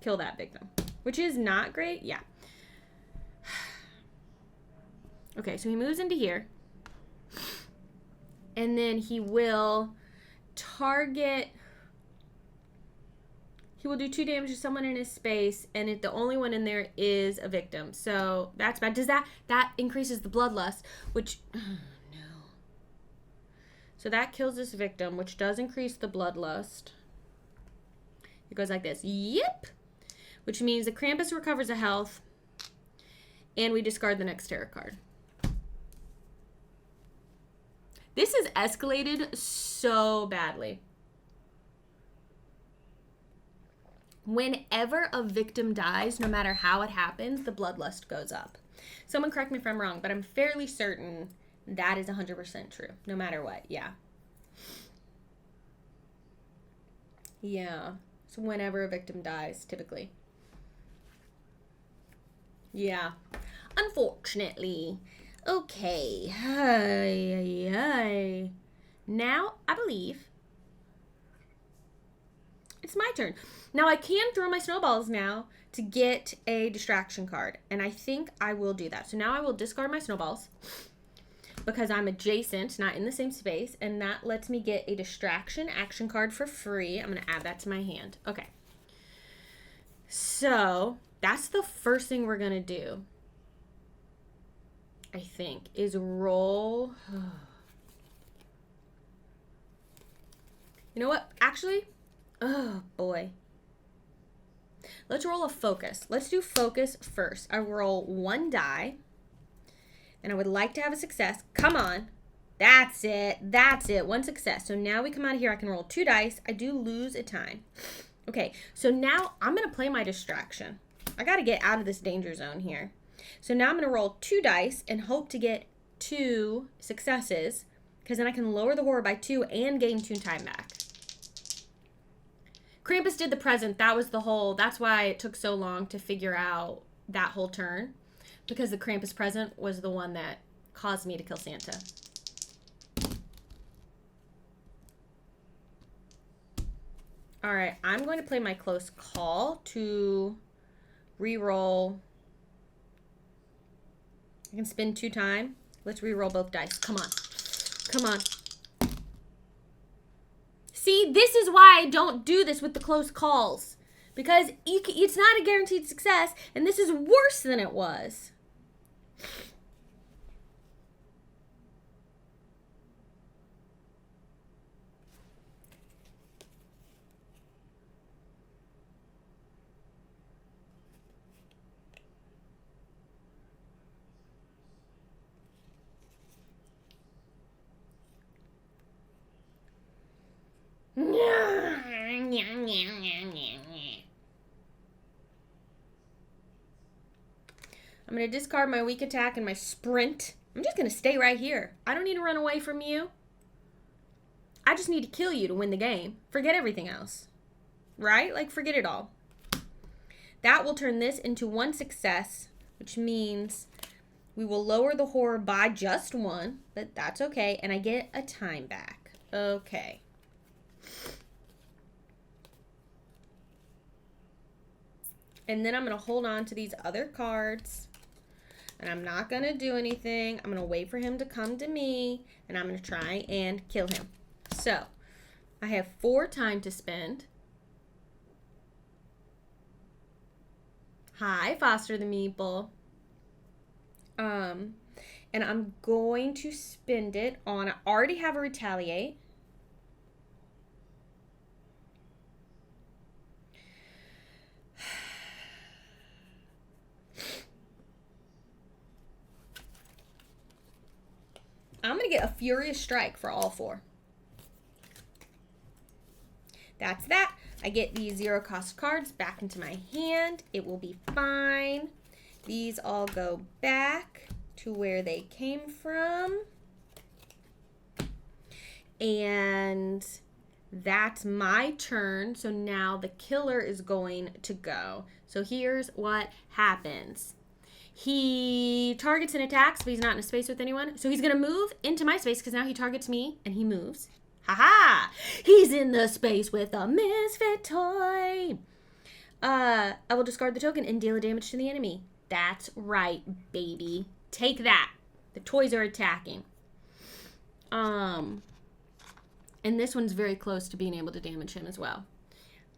Speaker 1: kill that victim, which is not great. Yeah. Okay, so he moves into here. And then he will target... He will do 2 damage to someone in his space, and the only one in there is a victim. So that's bad. Does that increases the bloodlust, which... Oh, no. So that kills this victim, which does increase the bloodlust. It goes like this. Yep. Which means the Krampus recovers a health, and we discard the next tarot card. This has escalated so badly. Whenever a victim dies, no matter how it happens, the bloodlust goes up. Someone correct me if I'm wrong, but I'm fairly certain that is 100% true, no matter what. Yeah. Yeah. So whenever a victim dies, typically. Yeah. Unfortunately. Okay. Now, I believe it's my turn. Now, I can throw my snowballs now to get a distraction card. And I think I will do that. So now I will discard my snowballs because I'm adjacent, not in the same space. And that lets me get a distraction action card for free. I'm going to add that to my hand. Okay. So that's the first thing we're going to do, I think, is roll. You know what? Actually, oh boy. Let's roll a focus. Let's do focus first. I roll 1 die, and I would like to have a success. Come on. That's it. That's it. 1 success. So now we come out of here. I can roll 2 dice. I do lose a time. Okay, so now I'm going to play my distraction. I got to get out of this danger zone here. So now I'm going to roll 2 dice and hope to get 2 successes, because then I can lower the horror by 2 and gain 2 time back. Krampus did the present. That's why it took so long to figure out that whole turn, because the Krampus present was the one that caused me to kill Santa. All right, I'm going to play my close call to re-roll. I can spin 2 times. Let's re-roll both dice. Come on. Come on. See, this is why I don't do this with the close calls. Because it's not a guaranteed success, and this is worse than it was. I'm going to discard my weak attack and my sprint. I'm just going to stay right here. I don't need to run away from you. I just need to kill you to win the game. Forget everything else. Right? Like, forget it all. That will turn this into 1 success, which means we will lower the horror by just 1, but that's okay. And I get a time back. Okay. And then I'm going to hold on to these other cards. And I'm not going to do anything. I'm going to wait for him to come to me. And I'm going to try and kill him. So, I have 4 time to spend. Hi, Foster the Meeple. And I'm going to spend it on, I already have a retaliate. I'm going to get a Furious Strike for all 4. That's that. I get these 0 cost cards back into my hand. It will be fine. These all go back to where they came from. And that's my turn. So now the killer is going to go. So here's what happens. He targets and attacks, but he's not in a space with anyone. So he's going to move into my space because now he targets me and he moves. Ha-ha! He's in the space with a misfit toy. I will discard the token and deal a damage to the enemy. That's right, baby. Take that. The toys are attacking. And this one's very close to being able to damage him as well.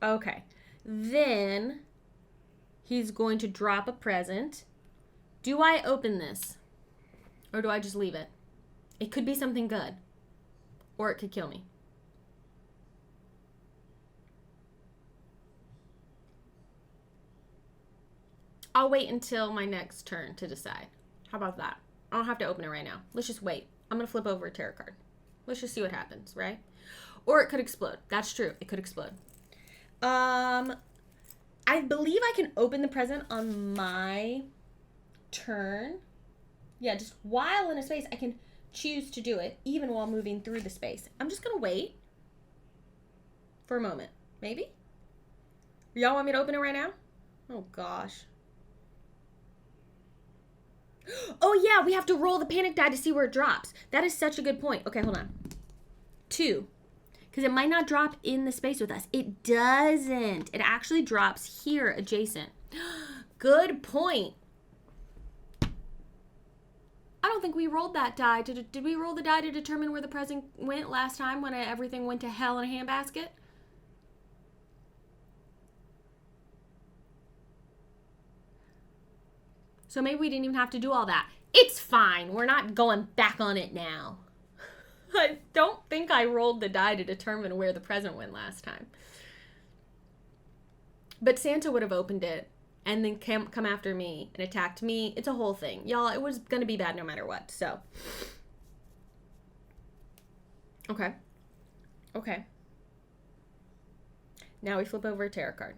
Speaker 1: Okay. Then he's going to drop a present. Do I open this? Or do I just leave it? It could be something good. Or it could kill me. I'll wait until my next turn to decide. How about that? I don't have to open it right now. Let's just wait. I'm going to flip over a tarot card. Let's just see what happens, right? Or it could explode. That's true. It could explode. I believe I can open the present on my turn. Yeah, just while in a space, I can choose to do it, even while moving through the space. I'm just going to wait for a moment. Maybe? Y'all want me to open it right now? Oh, gosh. Oh, yeah, we have to roll the panic die to see where it drops. That is such a good point. Okay, hold on. 2. Because it might not drop in the space with us. It doesn't. It actually drops here adjacent. Good point. I don't think we rolled that die. Did we roll the die to determine where the present went last time when everything went to hell in a handbasket? So maybe we didn't even have to do all that. It's fine. We're not going back on it now. I don't think I rolled the die to determine where the present went last time. But Santa would have opened it and then come after me and attacked me. It's a whole thing. Y'all, it was going to be bad no matter what. So. Okay. Okay. Now we flip over a tarot card.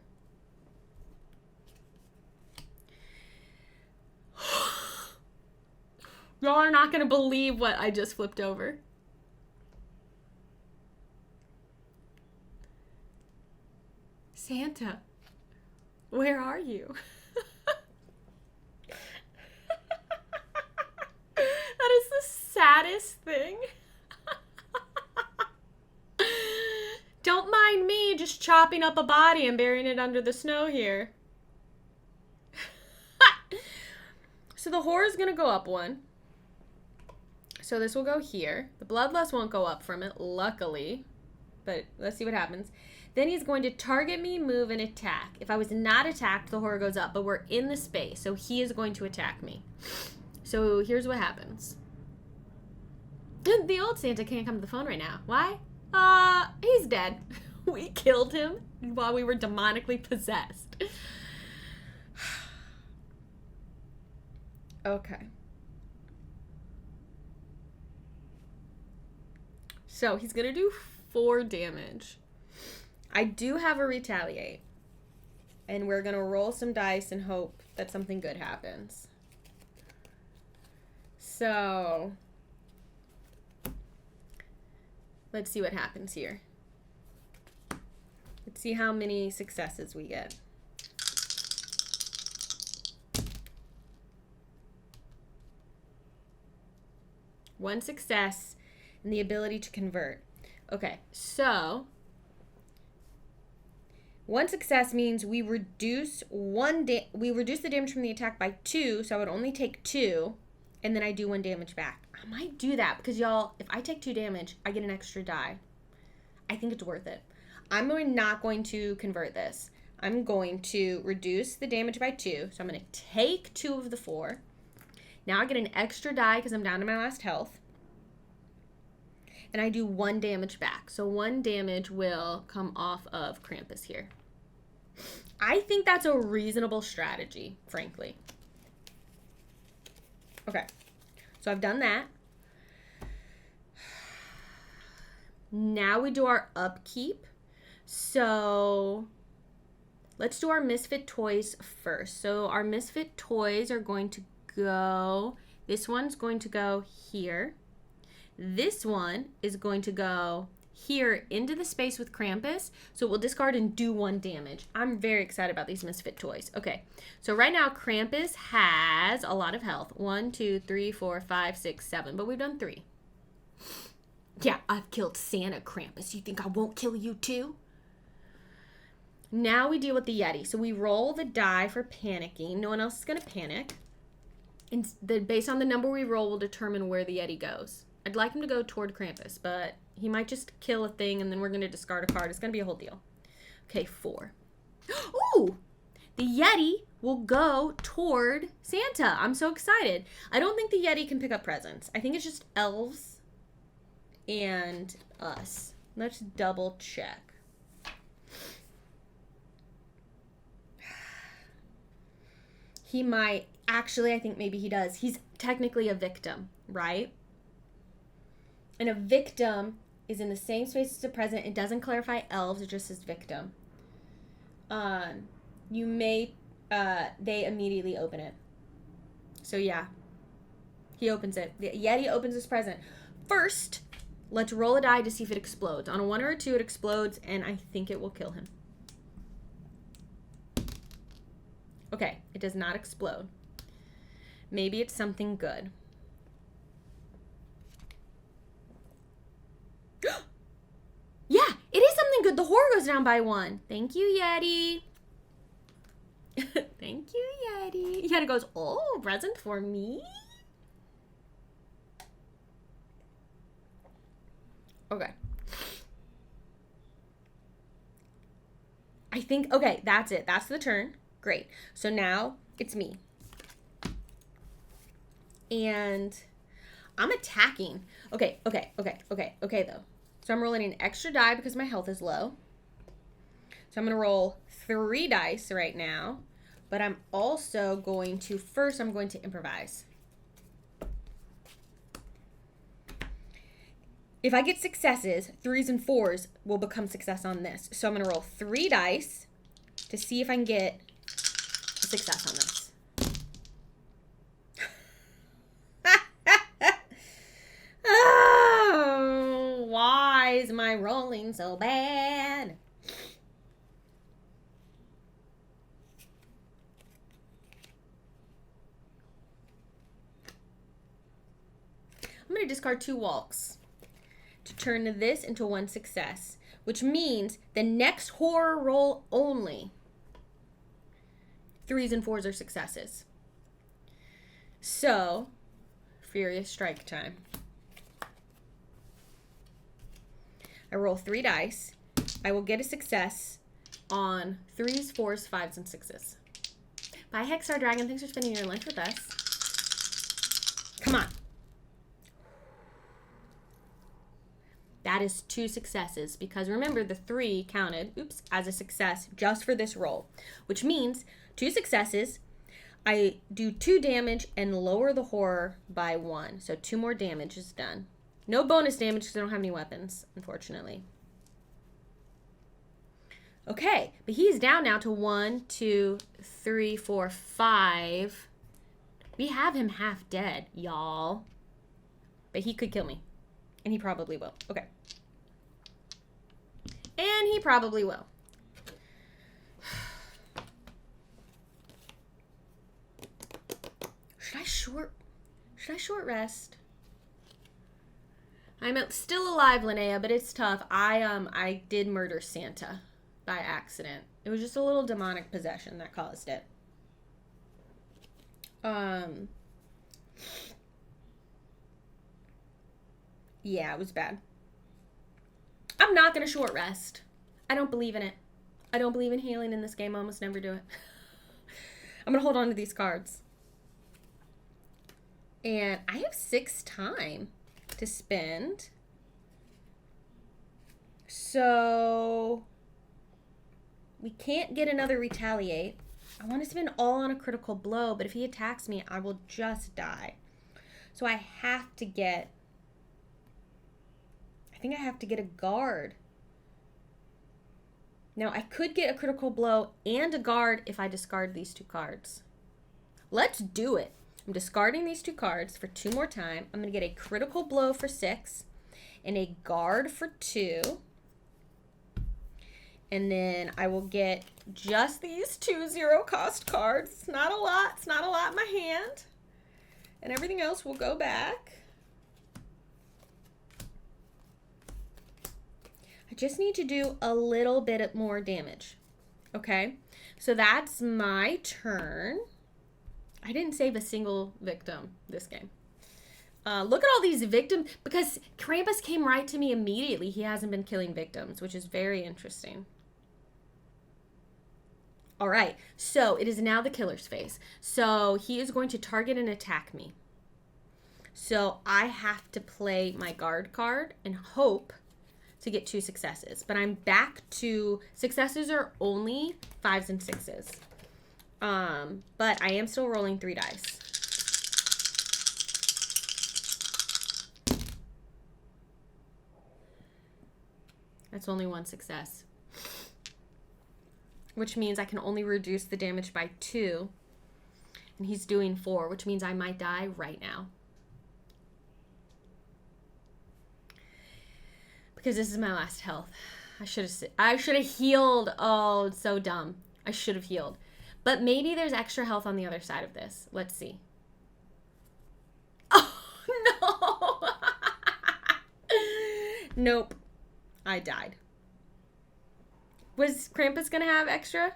Speaker 1: Y'all are not going to believe what I just flipped over. Santa, where are you? That is the saddest thing. Don't mind me just chopping up a body and burying it under the snow here. So the horror is going to go up one. So this will go here. The bloodlust won't go up from it, luckily. But let's see what happens. Then he's going to target me, move, and attack. If I was not attacked, the horror goes up. But we're in the space, so he is going to attack me. So here's what happens. The old Santa can't come to the phone right now. Why? He's dead. We killed him while we were demonically possessed. Okay. So he's going to do 4 damage. I do have a retaliate. And we're going to roll some dice and hope that something good happens. So let's see what happens here. Let's see how many successes we get. One success and the ability to convert. Okay, so 1 success means we reduce the damage from the attack by 2, so I would only take 2, and then I do 1 damage back. I might do that because, y'all, if I take 2 damage, I get an extra die. I think it's worth it. I'm not going to convert this. I'm going to reduce the damage by 2, so I'm going to take 2 of the 4. Now I get an extra die because I'm down to my last health. And I do 1 damage back. So 1 damage will come off of Krampus here. I think that's a reasonable strategy, frankly. Okay. So I've done that. Now we do our upkeep. So let's do our Misfit Toys first. So our Misfit Toys are going to go, this one's going to go here. This one is going to go here into the space with Krampus. So we'll discard and do 1 damage. I'm very excited about these Misfit Toys. Okay, so right now Krampus has a lot of health. 1, 2, 3, 4, 5, 6, 7. But we've done 3. Yeah, I've killed Santa, Krampus. You think I won't kill you too? Now we deal with the Yeti. So we roll the die for panicking. No one else is going to panic. And based on the number we roll, we'll determine where the Yeti goes. I'd like him to go toward Krampus, but he might just kill a thing, and then we're going to discard a card. It's going to be a whole deal. Okay, 4. Ooh! The Yeti will go toward Santa. I'm so excited. I don't think the Yeti can pick up presents. I think it's just elves and us. Let's double check. He might. Actually, I think maybe he does. He's technically a victim, right? And a victim is in the same space as a present. It doesn't clarify elves. It just says victim. You may, they immediately open it. So yeah, he opens it. The Yeti opens his present. First, let's roll a die to see if it explodes. On a 1 or a 2, it explodes, and I think it will kill him. Okay, it does not explode. Maybe it's something good. Yeah, it is something good. The horror goes down by 1. Thank you, Yeti. Thank you, Yeti. Yeti goes, oh, present for me? Okay. I think, okay, that's it. That's the turn. Great. So now it's me. And I'm attacking. Okay, though. So I'm rolling an extra die because my health is low. So I'm going to roll 3 dice right now. But I'm also going to, first I'm going to improvise. If I get successes, 3s and 4s will become success on this. So I'm going to roll 3 dice to see if I can get a success on this. Oh, why is my rolling so bad? I'm going to discard 2 walks to turn this into 1 success, which means the next horror roll only, 3s and 4s are successes. So, Furious Strike time. I roll 3 dice. I will get a success on 3s, 4s, 5s, and 6s. Bye, Hexstar Dragon. Thanks for spending your lunch with us. Come on. That is 2 successes because remember the 3 counted, as a success just for this roll, which means 2 successes. I do 2 damage and lower the horror by 1. So 2 more damage is done. No bonus damage because I don't have any weapons, unfortunately. Okay, but he's down now to 1, 2, 3, 4, 5. We have him half dead, y'all. But he could kill me. And he probably will. Okay. And he probably will. Should I short rest? I'm still alive, Linnea, but it's tough. I did murder Santa by accident. It was just a little demonic possession that caused it. Yeah, it was bad. I'm not going to short rest. I don't believe in it. I don't believe in healing in this game. I almost never do it. I'm going to hold on to these cards. And I have 6 time to spend. So we can't get another retaliate. I want to spend all on a critical blow, but if he attacks me, I will just die. So I have to get... I think I have to get a guard. Now, I could get a critical blow and a guard if I discard these 2 cards. Let's do it. I'm discarding these 2 cards for 2 more time. I'm going to get a critical blow for 6 and a guard for 2. And then I will get just these 2 0-cost cards. It's not a lot. It's not a lot in my hand. And everything else will go back. I just need to do a little bit more damage. Okay? So that's my turn. I didn't save a single victim this game. Look at all these victims, because Krampus came right to me immediately. He hasn't been killing victims, which is very interesting. All right, so it is now the killer's phase. So he is going to target and attack me. So I have to play my guard card and hope to get 2 successes. But I'm back to successes are only 5s and 6s. But I am still rolling 3 dice. That's only 1 success. Which means I can only reduce the damage by 2. And he's doing 4, which means I might die right now. Because this is my last health. I should have healed. Oh, it's so dumb. I should have healed. But maybe there's extra health on the other side of this. Let's see. Oh, no. Nope. I died. Was Krampus gonna have extra?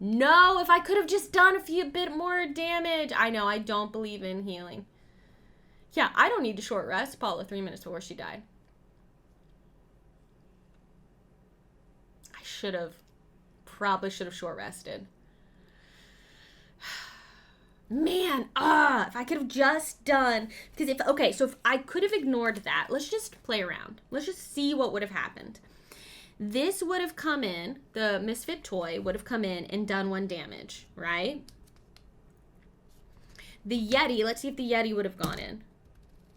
Speaker 1: No, if I could have just done a bit more damage. I know, I don't believe in healing. Yeah, I don't need to short rest. Paula, 3 minutes before she died. I should have. Probably should have short rested. Man, if I could have just done, because if I could have ignored that, let's just play around. Let's just see what would have happened. This would have come in, the Misfit toy would have come in and done 1 damage, right? The Yeti, let's see if the Yeti would have gone in.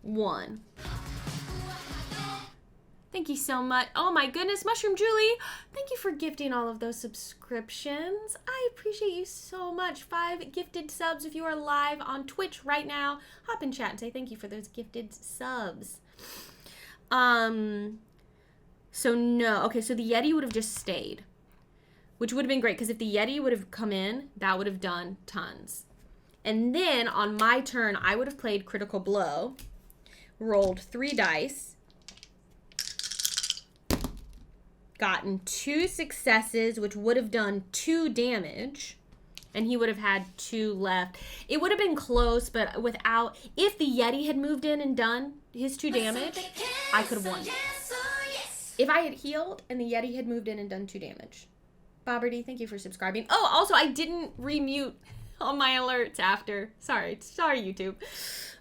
Speaker 1: 1. Thank you so much. Oh my goodness, Mushroom Julie. Thank you for gifting all of those subscriptions. I appreciate you so much. 5 gifted subs. If you are live on Twitch right now, hop in chat and say thank you for those gifted subs. So no. Okay, so the Yeti would have just stayed, which would have been great because if the Yeti would have come in, that would have done tons. And then on my turn, I would have played Critical Blow, rolled 3 dice, gotten 2 successes, which would have done 2 damage, and he would have had 2 left. It would have been close, but without, if the Yeti had moved in and done his 2 damage, I could have won. If I had healed and the Yeti had moved in and done 2 damage. Bobberty, thank you for subscribing. Oh, also, I didn't remute all my alerts after. Sorry, YouTube.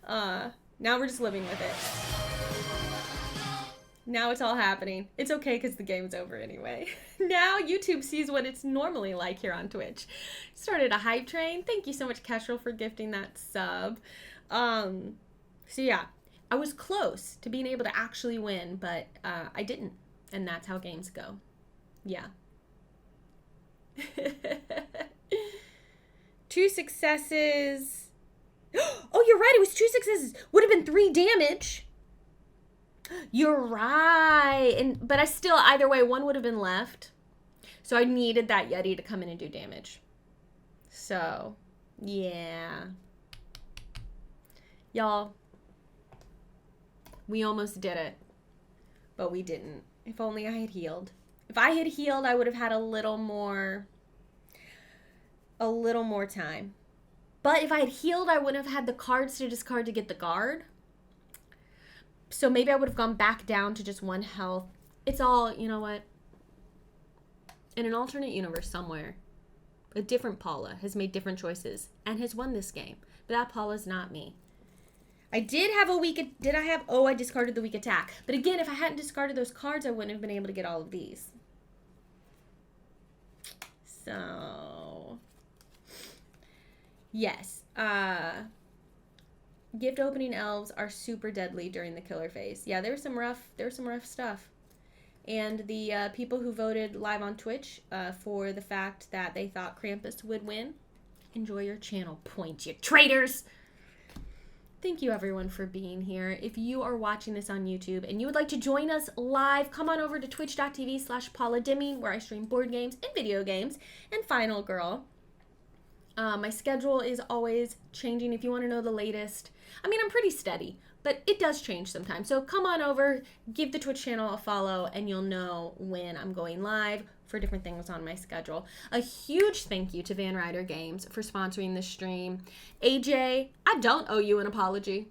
Speaker 1: Now we're just living with it. Now it's all happening. It's okay because the game's over anyway. Now YouTube sees what it's normally like here on Twitch. Started a hype train. Thank you so much, Kestrel, for gifting that sub. So yeah, I was close to being able to actually win, but I didn't. And that's how games go. Yeah. 2 successes. Oh, you're right. It was 2 successes. Would have been 3 damage. You're right. But I still, either way, 1 would have been left. So I needed that Yeti to come in and do damage. So, yeah. Y'all, we almost did it. But we didn't. If only I had healed. If I had healed, I would have had a little more time. But if I had healed, I wouldn't have had the cards to discard to get the guard. So maybe I would have gone back down to just 1 health. It's all, you know what? In an alternate universe somewhere, a different Paula has made different choices and has won this game. But that Paula's not me. I did have a weak, I discarded the weak attack. But again, if I hadn't discarded those cards, I wouldn't have been able to get all of these. So, yes. Gift opening elves are super deadly during the killer phase. Yeah, there was some rough stuff. And the people who voted live on Twitch for the fact that they thought Krampus would win, enjoy your channel points, you traitors! Thank you everyone for being here. If you are watching this on YouTube and you would like to join us live, come on over to twitch.tv/Paula Deming, where I stream board games and video games and Final Girl. My schedule is always changing if you want to know the latest. I mean, I'm pretty steady, but it does change sometimes. So come on over, give the Twitch channel a follow, and you'll know when I'm going live for different things on my schedule. A huge thank you to Van Ryder Games for sponsoring this stream. AJ, I don't owe you an apology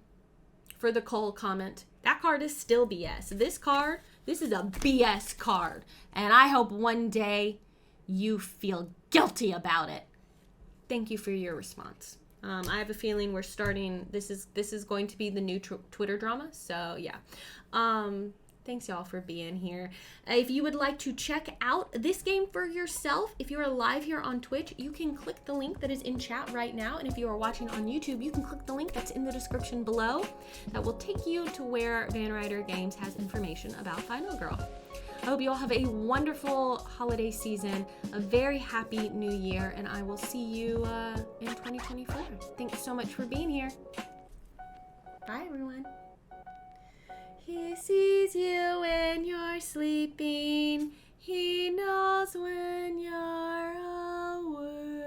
Speaker 1: for the Cole comment. That card is still BS. This is a BS card. And I hope one day you feel guilty about it. Thank you for your response. I have a feeling we're starting, this is going to be the new Twitter drama. So yeah. Thanks y'all for being here. If you would like to check out this game for yourself, if you are live here on Twitch, you can click the link that is in chat right now. And if you are watching on YouTube, you can click the link that's in the description below. That will take you to where Van Ryder Games has information about Final Girl. I hope you all have a wonderful holiday season, a very happy new year, and I will see you in 2024. Thanks so much for being here. Bye, everyone. He sees you when you're sleeping. He knows house when you're awake.